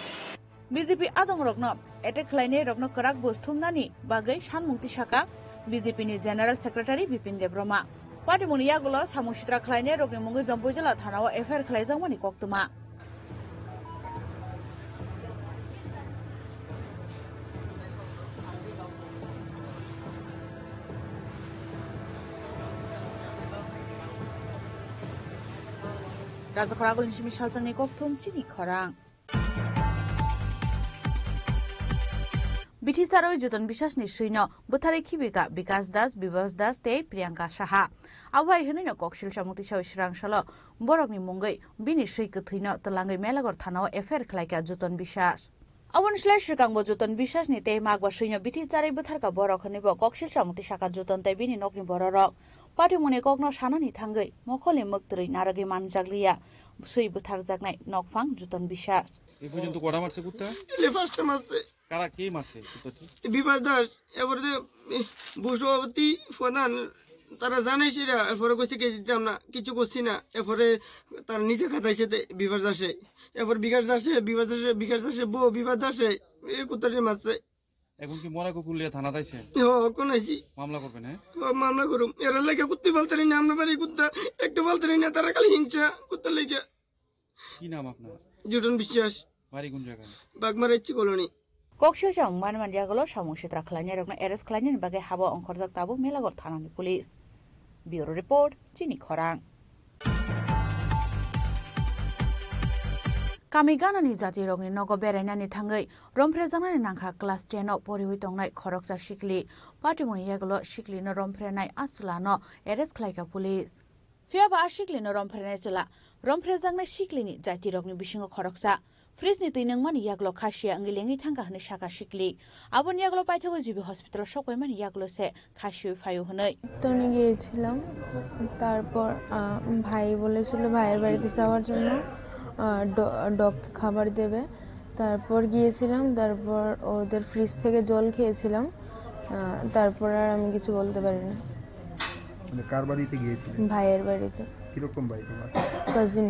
বিজেপি আদং রগ্ন এটেক খালাইনে রগ্ন করাক বস্তুমনানি বাগৈ সানমুক্তি শাখা BJP ni General Secretary Bipin Debroma. Party muni yagulo samung sitra khlaine rokni mungi Jompo jela thanao FIR khlaijangmani koktuma. Raja Khoragul Nishimi Shalchangni koktum chini khorang. Bitisaro Joton Bishasni Srino, Butare Kibika, Bikas Das, Bivas Das, Te, Priyanka Shaha. Awai Hunino Kokshil Shamuti Shirang Shalo, Borogni Mungai, Bini Shikatrino, Talangi Melagor Tano, Efer Klaika Joton Bishas. Awan Slash Kangbo Joton Bishas ni Te Magwa Srino, Bitisare Butarka Borokanibo, Kokshil Shamuti Shaka Joton Te Bini Nokni Borok. Party muni kokno shanani thangai, Mokoli Muktri, Naragi Manjaglia, Sui Butar Zagnai, Nokfang, Joton Bishas. এই পর্যন্ত কটা মারছে কুত্তা? ফার্স্টে মারছে। কারা কি মারছে কুত্তাটি? বিভাস দাস, এবারে ভূসভাপতি প্রধান তারা জানাইছে এরপরে কইছে কে দিতাম না, কিছু করছি না, এরপরে তার নিজে খাতাইছে বিভাস দাসে, এরপর বিকাশ দাসে বউ বিভাস দাসে এই কুত্তাটি মারছে। এখন কি মরা কুকুলিয়া থানা দাইছে? কোন আইছি মামলা করবেন? হ্যাঁ মামলা করুম। এরা লেগে কুত্তি বলতে না, আমরা বাড়ি কুত্তা একটু বলতে না, তারা খালি হিংসা কুত্তা লেগে। কি নাম আপনার? জুটন বিশ্বাস। বাড়ি কোন জায়গায়? বাগমারাইচি colony. Kokshil Shang Manman Diagolo Samung Shitra Khlaine Rokna Eres Khlaine Bagai Habo Onkhorjak Tabu Melagor Thanani Police. Bureau Report Chini Khorang. Kamigana ni jati rogni nogo berainani thangai romphrejanani nangkha class 10 o porihui tongnai khoroksa shikli patimoni yaglo shikli no romprenai asulano arrest khlaika police fiaba ashikli no romprenai chela romphrejangnai shikli ni jati rogni bisingo khoroksa Freeze ni tuinangmani yaglo khashia angilengi thangka hne shaka shikli abon yaglo paithago jibi hospital shokoimani yaglo se khashiu fayu hunai Toni গিয়েছিলাম তারপর ভাই বলেছিল ভাইয়ের বাড়িতে যাওয়ার জন্য dog খাবার দেবে তারপর গিয়েছিলাম তারপর ওদের ফ্রিজ থেকে জল খেয়েছিলাম তারপর আর আমি কিছু বলতে পারি না মানে কার বাড়িতে গিয়েছিলেন ভাইয়ের বাড়িতে কি রকম ভাই তোমার কাজিন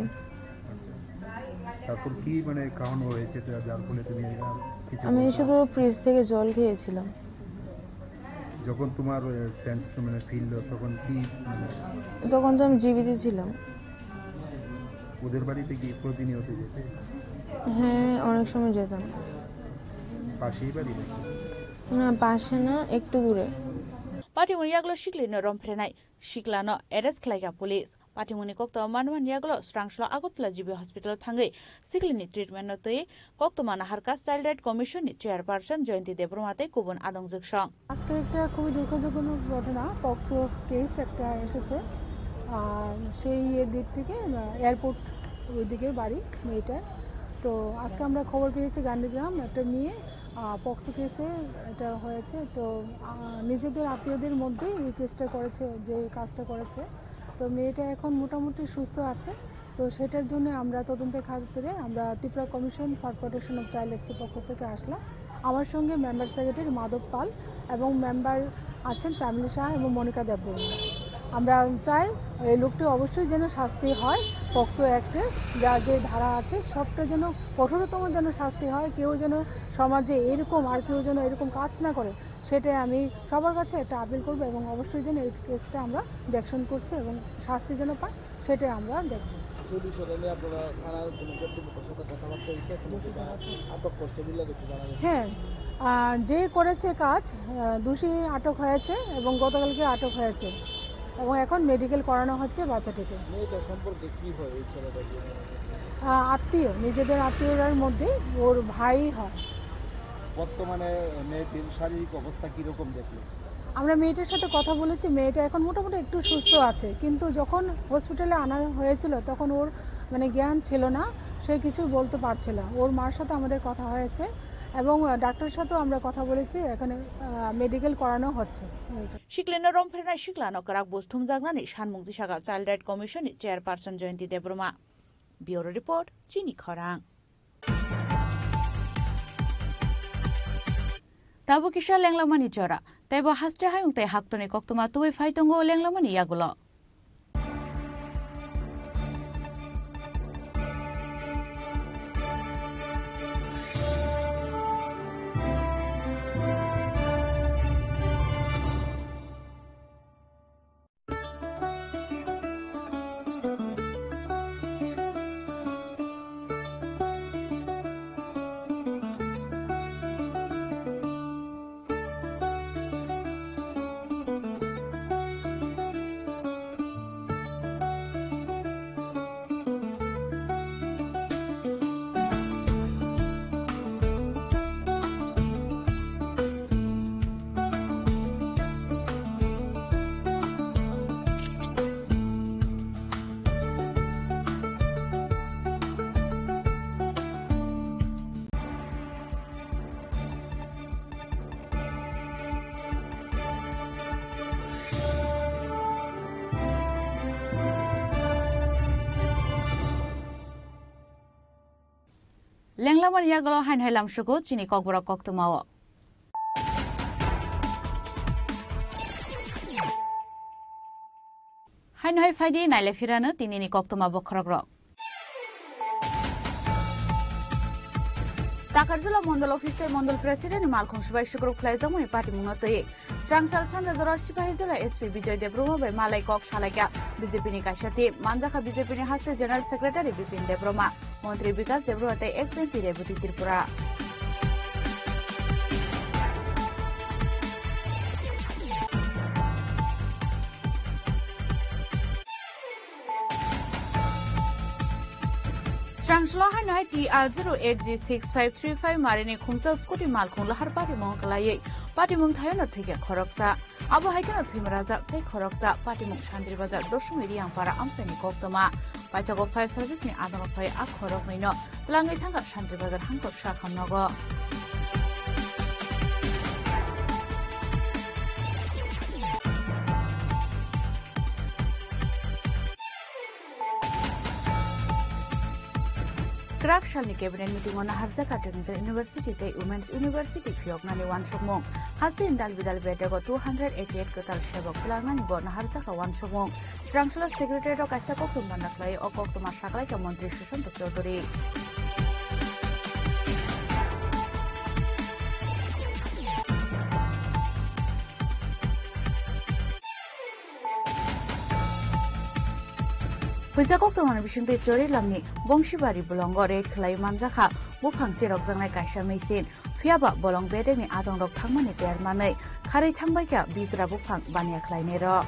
তারপর কি মানে কারণ হয়েছে যার ফলে তুমি কিছু আমি শুধু ফ্রিজ থেকে জল খেয়েছিলাম যখন তোমার সেন্স মানে ফিল তখন কি মানে তখন তো আমি জীবিত ছিলাম ওদের বাড়িতে কি প্রতিনিয়ত যেতে হ্যাঁ অনেক সময় যেতাম পাশেই বাড়ি না পাশে না একটু দূরে Patimoni yaglo shikli no romprenai shiklano arrest khlaika police Patimoni kokto manman yaglo strangshlo agotla jibi hospital thangai sikli ni treatment no tei kokto mana harkas child right commission ni chairperson Joyanti Debromate kubun adongjok song আজকে একটা খুবই দুঃখজনক ঘটনা POCSO case একটা এসেছে সেই দিক থেকে এয়ারপোর্ট ওইদিকে বাড়ি মেয়েটার তো আজকে আমরা খবর পেয়েছি গান্ধীগ্রাম একটা মেয়ে পক্সো কেসে এটা হয়েছে তো নিজেদের আত্মীয়দের মধ্যে এই কেসটা করেছে যে কাজটা করেছে তো মেয়েটা এখন মোটামুটি সুস্থ আছে তো সেটার জন্য আমরা তদন্তের খাতিরে আমরা Tripura commission for protection of child রাইটসের পক্ষ থেকে আসলাম আমার সঙ্গে মেম্বার সেক্রেটারি মাধব পাল এবং মেম্বার আছেন চামেলি শাহ এবং মনিকা দেববর্মা আমরা চাই এই লোকটি অবশ্যই যেন শাস্তি হয় পক্সো অ্যাক্টে যা যে ধারা আছে সবটা যেন কঠোরতম যেন শাস্তি হয় কেউ যেন সমাজে এরকম আর কেউ যেন এরকম কাজ না করে সেটাই আমি সবার কাছে একটা আপিল করব এবং অবশ্যই যেন এই কেসটা আমরা দেখশন করছি এবং শাস্তি যেন পাই সেটাই আমরা দেখব হ্যাঁ যে করেছে কাজ দোষী আটক হয়েছে এবং গতকালকে আটক হয়েছে এবং এখন মেডিকেল করানো হচ্ছে বাচ্চাটিকে আত্মীয় নিজেদের আত্মীয়দের মধ্যে ওর ভাই হয় বর্তমানে মেয়েটির শারীরিক অবস্থা কিরকম দেখলো আমরা মেয়েটার সাথে কথা বলেছি মেয়েটা এখন মোটামুটি একটু সুস্থ আছে কিন্তু যখন হসপিটালে আনা হয়েছিল তখন ওর মানে জ্ঞান ছিল না সে কিছু বলতে পারছিল না ওর মার সাথে আমাদের কথা হয়েছে এবং ডাক্তারের সাথেও আমরা কথা বলেছি এখানে মেডিকেল করানো হচ্ছে শিকলেনো রমফ্রেনা শিকলানো কারাক বস্তুম জাগনানি সানমুক্তি শাখা চাইল্ড রাইট কমিশন চেয়ারপারসন জয়ন্তী দেববর্মা ব্যুরো রিপোর্ট চিনি খরাং তাবো কিসা লেংলামানি চরা তাইবো হাস্টে হায়ুং তাই হাক্তনি কক্তমা তুই ফাইতঙ্গ লেংলামানি ইয়াগুলো লেংলামান ইয়াগল হাইন হাইলাম সুগো চিনি ককবরা কক্তমাও হাইন হাই ফাইদি নাইলে ফিরানো তিনিনি কক্তমা বখরগ্র Takarjula Mondal Office Mondal President Malcolm Shibai Shukru Klaizamuni Party Munotoi Strangsal Chanda Zora Shipahizula SP Vijay Debroma by Malay Kok Shalaka BJP ni Kashati Manjaka BJP ni Hasse General Secretary Bipin Debroma Montri Vikas Debroma ex-MP Deputy Tripura Strangslo Hanai TR08G6535 Marini Kumsal Scooty Malkun Lahar Party Monkalai Party Muntayana take a Koroksa Abu Haikano Timaraza take Koroksa Party Munk Shandri Baza Doshumiri and Para Amsani Koktoma Paitago Fire Service ni Adama Fire Akorokino Langitanga Shandri Baza Hankok Shakanogo Krakshal ni cabinet meeting on Harzaka Technical University Day Women's University Fioknani One Shomong Hasin Dalvidal Bedago 288 Kotal Shebok Langani Bon Harzaka One Shomong Strangshala Secretary of Kasako Kumanaklai or Koktoma Shaklai Montri Shushan to Kyodori Huizakok Tomani Bishunde Chori Lamni, Bongshibari Bolongo Red Klai Manjaka, Bupang Chirok Zangai Kaisha Mesin, Fiaba Bolong Bedeni Adong Rok Tangmani Dermane, Kari Tangbaika, Bizra Bupang Banya Kleinero.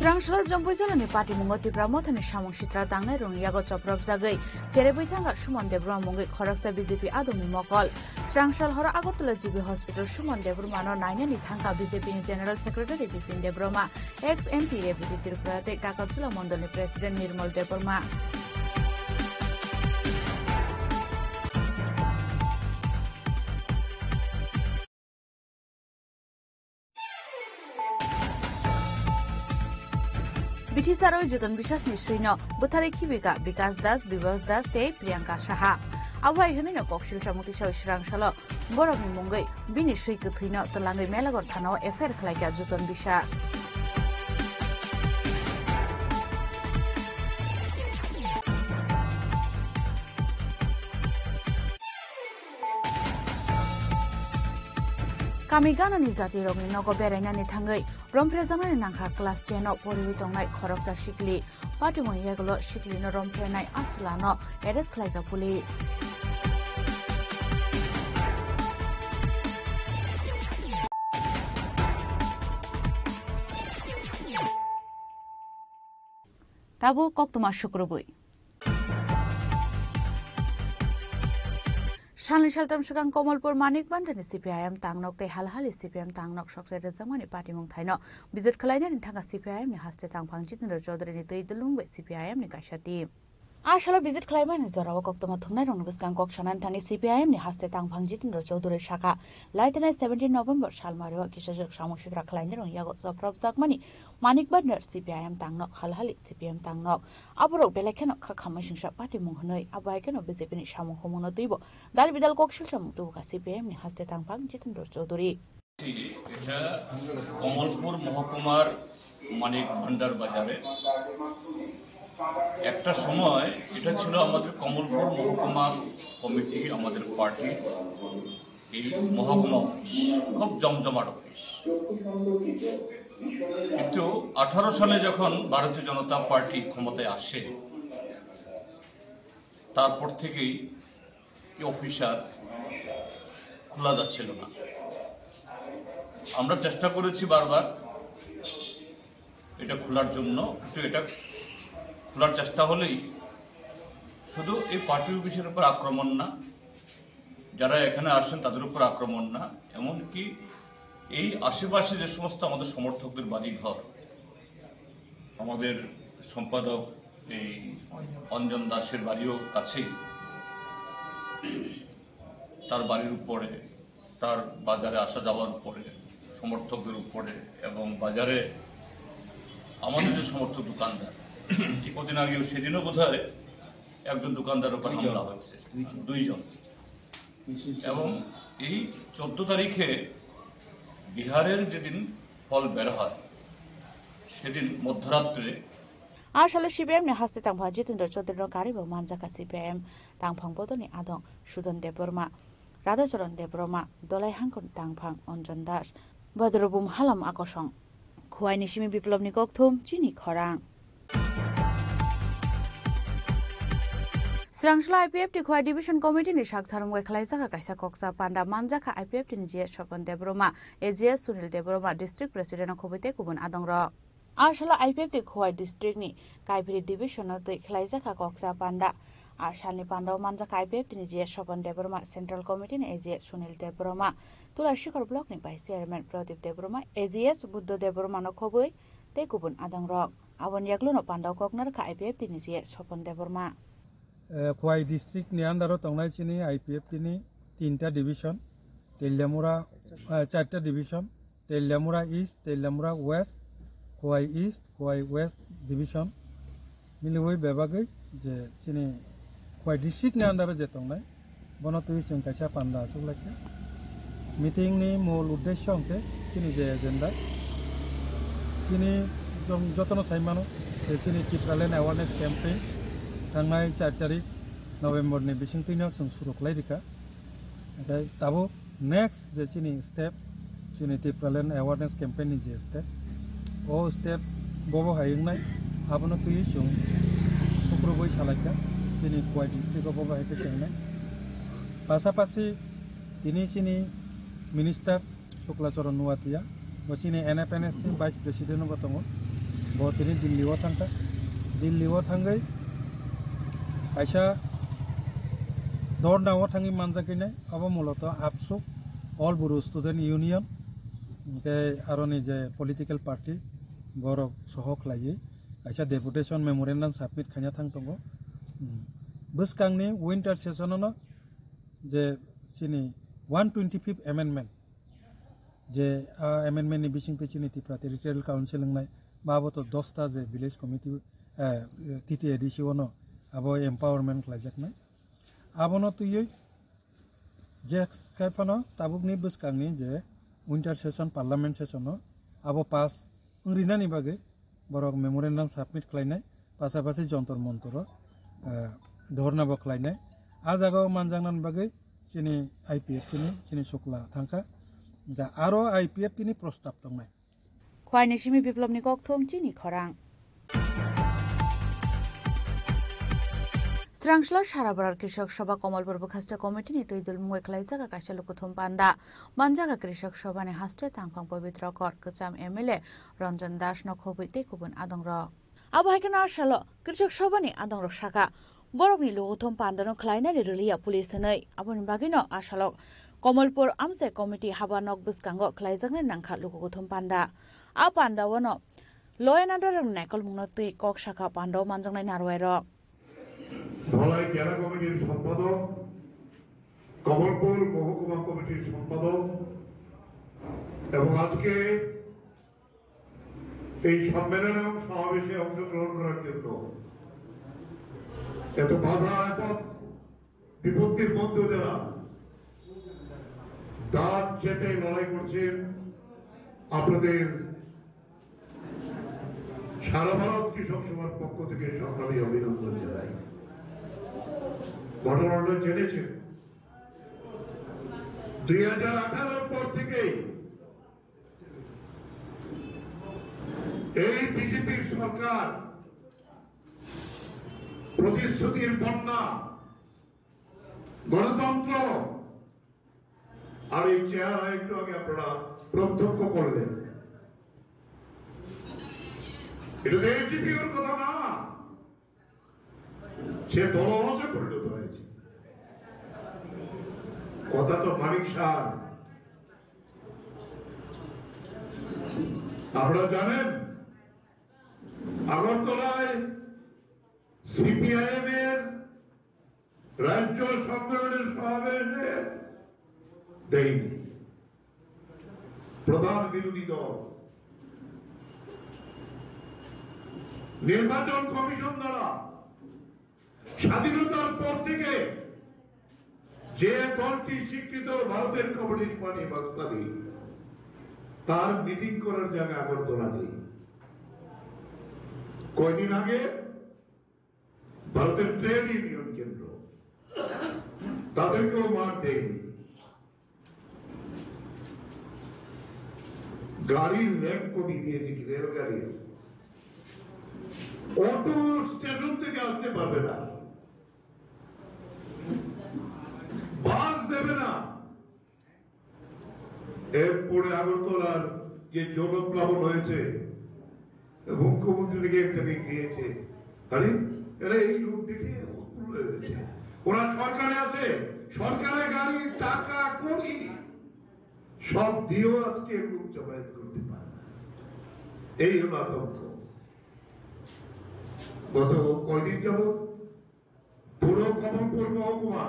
Strangshala Jambuzalani Party Mungoti Pramotani Shamong Shitra Tangai Rung Yago Choprov Zagai, Jerebuitanga Shumon Debra Mungi Khoraksa BJP Adomi Mokol, Strangshal Hora Agotala GB Hospital Shumon Debrumano Nainani Thanka BJP General Secretary Bipin Debroma, ex-MP Deputy Tripura Takachula Mondali President Nirmal Debroma. Bitisaro Joton Bishas Nishino, Butare Kibika, Vikas Das, Bivas Das, Te, Priyanka Shaha. Awai Hunino Kokshil Shamutisha Shrangshala, Boromi Mungai, Bini Shikuthino, Talangi Melagor Tano, Efer Klaka Joton Bishas. Kamigana ni jati rogni nogo berena ni thangai romprezana ni nangha class 10 no poriwi tongnai khoroksa shikli patimo yaglo shikli no romprenai aslano arrest khlaika police tabu koktuma shukrubui Shanli Shaltam Shugang Komolpur Manik Bandani CPIM Tangnok Te Halhali CPIM Tangnok Shokse Zamani Party Mung Thaino Visit Kalaina ni Thanga CPIM ni Haste Tangphang Jitendra Chaudhary ni Tei Delungwe CPIM ni Kashati Ashala visit Klaiman ni Zorawa Koktoma Thumnai Rong Biskan Kok Shanan Thangi CPIM ni Haste Tangphang Jitendra Chaudhary Shaka Laitana 17 November Shalmario Kishajak Shamong Shitra Klaina Rong Yagot Zoprov Zakmani Manik Bandar CPIM Tangnok Halhali CPIM Tangnok Aborok Belekeno Khakhamashing Sha Party Mung Hanoi Abaikeno BJP ni Shamong Homono Tibo Dal Bidal Kokshil Shamong Tuka CPIM ni Haste Tangphang Jitendra Chaudhary এটা কমলপুর মহকুমার মানিক ভান্ডার বাজারে একটা সময় এটা ছিল আমাদের কমলপুর মহকুমা committee আমাদের পার্টি এই মহকুমা অফিস খুব জমজমাট অফিস কিন্তু 18 সালে যখন ভারতীয় জনতা পার্টি ক্ষমতায় আসে তারপর থেকেই এই অফিস আর খোলা যাচ্ছিল না আমরা চেষ্টা করেছি বারবার এটা খোলার জন্য কিন্তু এটা খোলার চেষ্টা হলেই শুধু এই পার্টি অফিসের উপর আক্রমণ না যারা এখানে আসেন তাদের উপর আক্রমণ না এমনকি এই আশেপাশে যে সমস্ত আমাদের সমর্থকদের বাড়ি ঘর আমাদের সম্পাদক এই অঞ্জন দাসের বাড়িও কাছেই তার বাড়ির উপরে তার বাজারে আসা যাওয়ার উপরে, সমর্থকদের উপরে, এবং বাজারে আমাদের যে সমর্থক দোকানদার, কিছুদিন আগেও সেদিনও বোধহয় একজন দোকানদারের উপর হামলা হয়েছে, 2 জন। এবং এই 14 তারিখে বিহারের যেদিন ফল বের হয় সেদিন মধ্যরাত্রে Ashala CPM ni haste tangpha Jitendra Chaudhary kari bo manjaka CPM tangphang bodoni adong Sudan Deborma Radhacharan Deborma Dolai Hangkon tangphang Onjan Das Badrobum Halam Akosong Khwai ni simi biplop ni kokthum chini khorang Srangsla IPF ti Khwai Division Committee ni Shaktharum goi khlaijaka kaisa koksa panda manjaka IPF tin je Shokon Deborma AGS Sunil Deborma District President khobite kubun adong ro Ashala IPF ti Khwai District ni Kaipiri Division of the Khlaijaka Koksa Panda Ashani Panda Manjaka IPF ni je Shokon Deborma Central Committee ni AGS Sunil Deborma Tula Shikar Block ni Vice Chairman Pradip Deborma AGS Buddha Deborma no khoboi te kubun adong ro abon yaklo no panda koknar ka IPF ni je Shokon Deborma Khwai District ni andaro tongnai chini IPF ni 3টা division Telamura 4টা division Telamura East Telamura West Khwai East Khwai West Division miloi bebagai je chini Khwai District ni andaro je tongnai bono tui chung kaisa panda suglakya meeting ni mul uddesho onke chini je agenda chini jotono saimano chini Tipralen awareness campaign Tangnai 4 tarik November ni bising tino chung suruklai dika okay tabo next je chini step chini Tipralen awareness campaign ni je step o step bobo hayingnai abono tui chung sukroboi salaka chini Khwai district bobo haike chengnai pasapasi tini chini minister Suklacharan Nuatia bo chini NFNS ni vice president no batongo bo tini Delhi o thangka Delhi o thangai Aisha Dorna o thangi manjakine abo muloto APSU All Buru Student Union ke aroni je political party borok sohok layi Aisha deputation memorandum submit khanya thang tongo buskangni winter session no je chini 125th amendment je amendment ni bisingte chini Tripura Territorial Council ngai baboto 10 ta je village committee titi edition no abo empowerment klajak nai abono tuyoi je kaipano tabukni buskangni je winter session parliament session no abo pass ungrina ni bage borok memorandum submit khlainai pasapasi jontor montoro dhorna bo khlainai a jagao manjangnan bage chini IPF ni chini Shukla thangka ja aro IPF ni prostab tongnai Khwai ni simi biplop ni kokthum chini khorang Strangsla Sharabarar Krishak Sabha Komalpur Bukhasta Committee ni Tuidul Mungoi Khlaijaka Kaisa Lukuthum Panda Manjaka Krishak Sabha ni haste tangphang Pavitra Kor Kacham MLA Ranjan Das no khobui te kubun adong ro abo haikena shalo Krishak Sabha ni adong ro shaka borok ni Lukuthum Panda no khlaina ni rulia police nei aboni bagino ashalok Komalpur Amse Committee haba nok buskango khlaijakne nangkha Lukuthum Panda a panda wono law and order nakol mungno tui kok shaka pando manjangnai narwai ro Dhalai জেলা কমিটির সম্পাদক কমলপুর মহকুমা কমিটির সম্পাদক এবং আজকে এই সম্মেলন এবং সমাবেশে অংশগ্রহণ করার জন্য এত বাধা এবং বিপত্তির মধ্যে যারা দাঁত চেপে লড়াই করছেন আপনাদের সারা ভারত কৃষক সভার পক্ষ থেকে সরকারি অভিনন্দন জানাই ঘটনাটা জেনেছেন 2018 পর থেকে এই বিজেপির সরকার প্রতিশ্রুতির বন্যা গণতন্ত্র আর এই চেহারা একটু আগে আপনারা প্রত্যক্ষ করলেন এটা তো এনডিপির কথা না সে দলহতে পরিণত হয়েছে কথা তো মানিক সার আপনারা জানেন আগরতলায় সিপিআইএম এর রাজ্য সম্মেলনের সমাবেশে দেয়নি প্রধান বিরোধী দল নির্বাচন কমিশন দ্বারা স্বাধীনতার পর থেকে যে দলটি স্বীকৃত ভারতের কমিউনিস্ট পার্টি বাংলাদেশ তার মিটিং করার জায়গা আগরতলা নেই। কয়দিন আগে ভারতের ট্রেড ইউনিয়ন কেন্দ্র তাদেরকেও মার দেয়নি। গাড়ির র্যাঙ্ক কমিয়ে দিয়েছে কি রেলগাড়ির, অটো স্টেশন থেকে আসতে পারবে না, বাস দেবে না। এরপরে আগরতলার যে জলপ্লাবন হয়েছে মুখ্যমন্ত্রীকে থেকে গিয়েছে, আরে এরা এই রূপ দেখে উৎফুল্ল হয়েছে। ওরা সরকারে আছে, সরকারে গাড়ি টাকা করি সব দিয়েও আজকে লোক জমায়েত করতে পারে না। এই হল আতঙ্ক। গত কয়দিন যাবৎ পুরো কমলপুর মহকুমা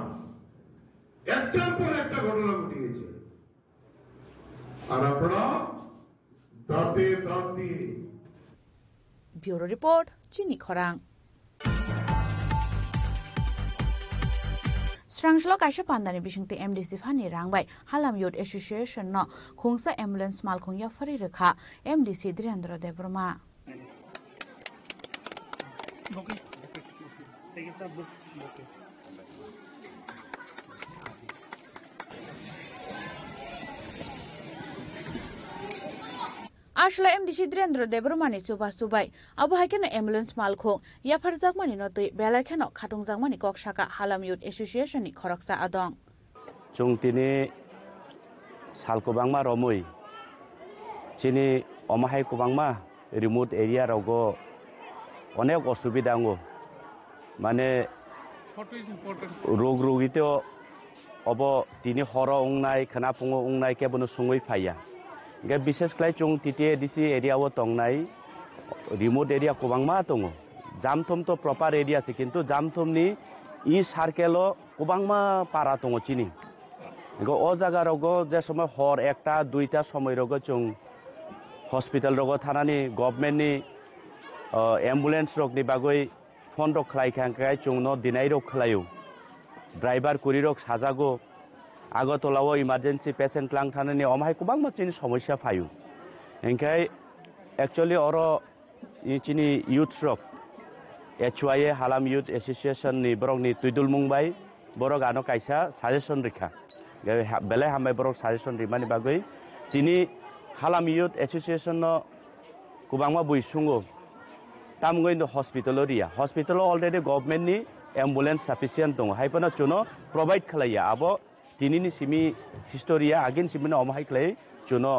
একটার পর একটা ঘটনা ঘটিয়েছে, আর আপনারা দাঁতে দাঁত দিয়ে। ব্যুরো রিপোর্ট চিনি খরাং। Srangshlo kaisa pandani bisingti MDC phani rangbai Halam Youth Association no khungsa ambulance malkhung ya phari rekha MDC Dhirendra Devrama. Ashla MDC Dhirendra Devrama ni subai abu haikena ambulance malkhung ya pharjak mani no tui belai kheno khatung jang mani kok saka Halam Youth Association ni khoroksa adong chung tini salkobangma romui chini omahai kubangma remote area rogo onek osubida ngo mane rog rogito obo tini horo ungnai khana pungo ungnai kebono sungoi phaya ge bises klai chung titi dc area o tongnai remote area kubangma tongo jamthom to proper area che kintu jamthom ni I circle o kubangma para tongo chini go o jaga rogo je somoy hor ekta duita somoy rogo chung hospital rogo thanani government ni ambulance rok ni bagoi phone rok khlai khangkai chung no dinai rok khlaio driver kuri rok sajago আগতলাও emergency patient লাং থানানি অমাহাই কুবাংমা চিনি সমস্যা ফায়ু এনখাই actually অর চিনি ইউথ রক HYA হালাম ইউথ এসোসিয়েশন নি বরক নি তুইদুল মুংবাই বরক আনো কাইসা সাজেশন রেখা বেলে হামাই বরক সাজেশন রিমানি বাগৈ তিনি হালাম ইউথ এসোসিয়েশন ন কুবাংমা বুইসুঙ্গো তামগৈ হসপিটাল রিয়া হসপিটাল অলরেডি গভর্নমেন্ট নি অ্যাম্বুলেন্স সাফিসিয়েন্ট দং হাইপনা চুনো প্রোভাইড খালাইয়া আবো Tinini simi historia again simina omahai klai chuno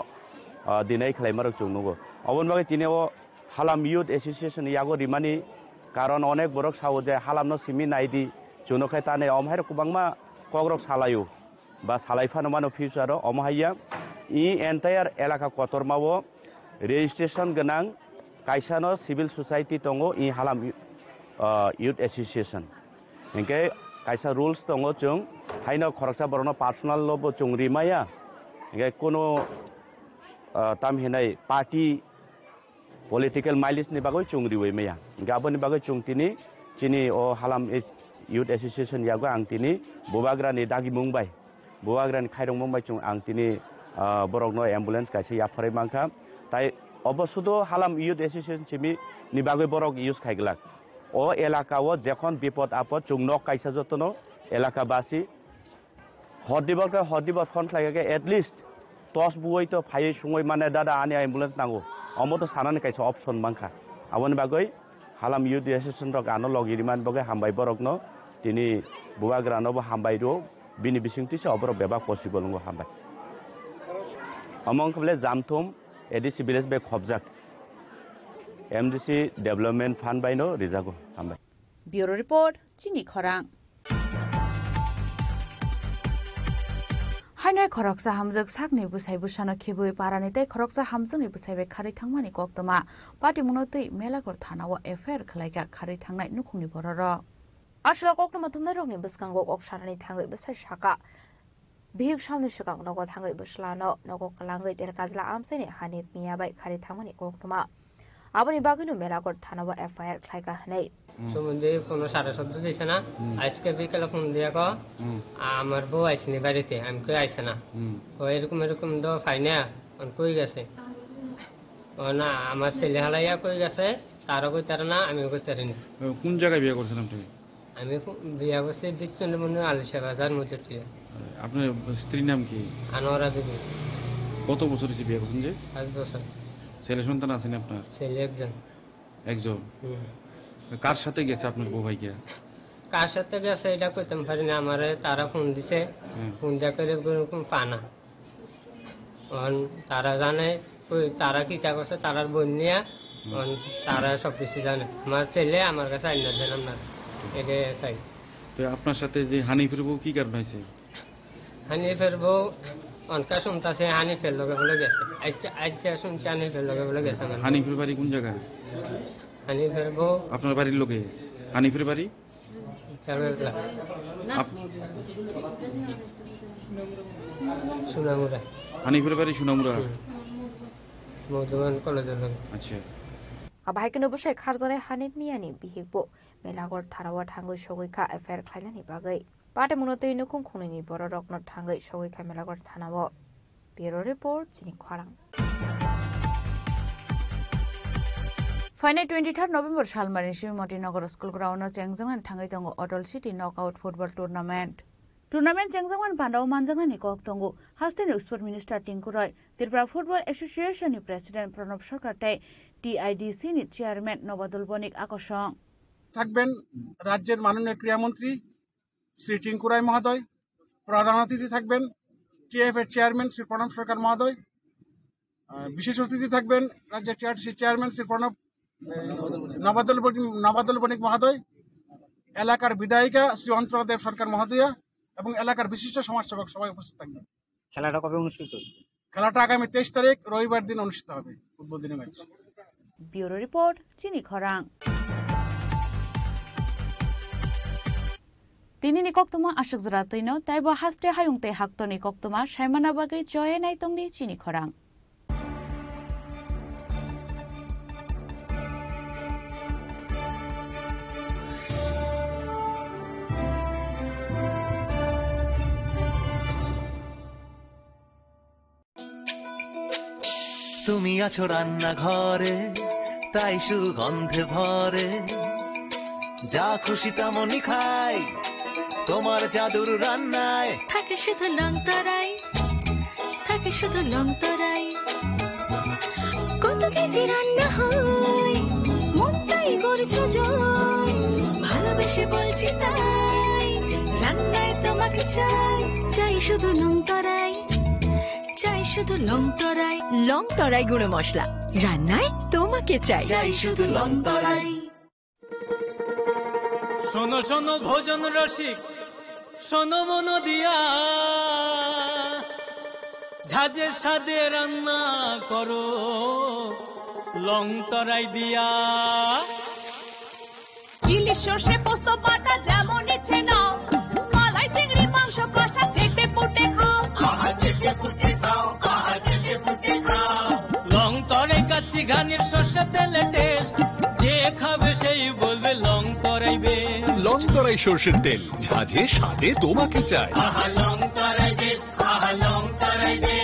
dinai khlai marok chungnugo obon bagai tineo Halam Youth Association yago rimani karon onek borok sawo je halam no simi naidi chuno khai tane omahai kubangma kogrok salayu ba salai phano mano future ro omahaiya I entire elaka kotormawo registration ganang kaisano civil society tongo I Halam Youth Association engke kaisa rules tongo chung haino khoroksa borono personal lobo chung rimaya engke kono tam hinai party political mileage ni bagoi chung riwei meya gaboni bagoi chung tini chini o Halam Youth Association yago ang tini bobagra ni dagi mungbai bobagra ni khairong mungbai chung ang tini borok no ambulance kaisa ya pharai mangkha tai obosudo Halam Youth Association chimi ni bagoi borok use khaiglak o এলাকাও যখন বিপদ আপদ চুংনক কাইসা যতনো এলাকাবাসী হদিবর phone খাইগে at least 10 বুই তো phi সুঙই মানে দাদা আনি অ্যাম্বুলেন্স নাগো অমতো সানানি কাইসা অপশন বাংখা আবনি বাগৈ Halam Youth Association rok ano logiman bage hambai borokno tini buagrano bo hambai ro bini bisingti se obro beba possible ngo hambai among kble jamthum edisi village be khobjak MDC Development Fund by no Rizago. Bureau Report, Chini Khorang. Hainai Khoroksa Hamjak Sakni Busai Bushana Kibu Paranite Khoroksa Hamzuni Busai Kari Tangmani Koktoma, Pati Munoti Melakor Tanawa Affair Kalaka Kari Tangai Nukuni Bororo. Ashla Koknamatumna Rogni Buskango Oksharani Tango Busashaka. bihib samni sukang nogo thangai buslano nogo kalangai ter kajla amsene Hanif Mia bai khari thangmani koktuma aboni baginu melagor thanabo FIR khlaika hanai সম্বন্ধে কোনো সারা শব্দ দিয়েছে না আজকে বিকেলে phone দিয়ে কো আমার বউ আইসনি বাড়িতে আমি কই আইছে না ও এরকম এরকম তো পাই না কই গেছে ও না আমার ছেলে হালাইয়া কই গেছে তারও কই তার না আমিও কই তারি না কোন জায়গায় বিয়ে করছেন আপনি আমি বিয়ে করছি বিচ্ছন্নমনে আলিশা বাজার মধ্যে আপনার স্ত্রীর নাম কি আনোয়ারা বিবি কত বছর হয়েছে বিয়ে করছেন যে 5 বছর ছেলে সন্তান আছেন আপনার ছেলে একজন কার সাথে গেছে আপনার বউ ভাই গিয়া কার সাথে গেছে এটা কইতাম পারি না আমারে তারা ফোন দিছে ফোন দিয়া করে এরকম পানা তারা জানে তারা কি তা করছে তারার বোন নিয়ে তারা সবকিছু জানে আমার ছেলে আমার কাছে আইনা দেন আপনার এটা চাই তো আপনার সাথে যে হানিফের বউ কি কারণ হয়েছে হানিফের বউ অনকা শুনতাছে হানিফের লগে বলে গেছে আচ্ছা শুনছি হানিফের লগে বলে গেছে হানিফের বাড়ি কোন জায়গায় হানিফের বউ আপনার বাড়ির লোকে হানিফের বাড়ি সুনামুরা হানিফের বাড়ি সুনামুরা মধুবন কলেজের লগে আচ্ছা আবাইকনো বসাই খারজানে Hanif Miani bihigbo melagor tharawa thangai sogoi-kha FIR khlainani bagai pate munotei nukhung khunini boro rokno thangai sogoi-kha melagor thanabo bureau report chini khwarang Final 23 November Shalmari Shimoti Nagar School Ground Chengzongan Thangai Tongo Odol City Knockout Football Tournament. Tournament Chengzongan Pandao Manjangan ni Kok Tongo Hasten Sport Minister Tinku Roy, Tripura Football Association ni President Pranab Sarkar Tai, TIDC ni Chairman Nobadul Bonik Akoshong. থাকবেন রাজ্যের মাননীয় ক্রীড়ামন্ত্রী শ্রী টিঙ্কু রায় মহোদয়, প্রধান অতিথি থাকবেন TF এর chairman Shri Pranab সরকার মহোদয়, বিশেষ অতিথি থাকবেন রাজ্যের টিআরটিসি চেয়ারম্যান শ্রী নবাদল বণিক মহোদয়, এলাকার বিধায়িকা শ্রী অন্তরা দেব সরকার মহোদয়া এবং এলাকার বিশিষ্ট সমাজসেবক সবাই উপস্থিত থাকবেন। খেলাটা কবে অনুষ্ঠিত হচ্ছে? খেলাটা আগামী 23 তারিখ রবিবার দিন অনুষ্ঠিত হবে উদ্বোধনী ম্যাচ। ব্যুরো রিপোর্ট চিনি খরাং। তিনি নিকক্তমা আশক জরাতৈনো তাইব হাস্তে হায়ুংতে হাক্ত নিকক্তমা সাইমানা বাগৈ জয়ে নাইতংনি চিনি খরাং। তুমি আছো রান্না ঘরে তাই সুগন্ধে ভরে যা খুশি তেমনই খাই তোমার জাদুর রান্নায় থাকে শুধু লংতরাই থাকে শুধু লংতরাই কত কেজি রান্না হয় মনটাই করছো জয় ভালোবেসে বলছি তাই রান্নায় তোমাকে চাই চাই শুধু লংতরাই চাই শুধু লংতরাই লংতরাই গুঁড়ো মশলা রান্নায় তোমাকে চাই চাই শুধু লংতরাই। শোনো শোনো ভোজন রসিক শোনো মন দিয়া ঝাঁঝের স্বাদে রান্না করো লংতরাই দিয়া। ইলিশ সর্ষে পোস্ত বাটা যেমন ইচ্ছে নাও মালাই চিংড়ি মাংস কষা চেটে পুটে খাও আহা চেটে পুটে খাও আহা চেটে পুটে খাও। লংতরাই কাচ্চি ঘানির সর্ষে তেলে টেস্ট যে খাবে সেই বলবে লংতরাই বেশ। লংতরাই সর্ষের তেল ঝাঁঝে স্বাদে তোমাকে চাই। আহা লংতরাই বেশ আহা লংতরাই বেশ।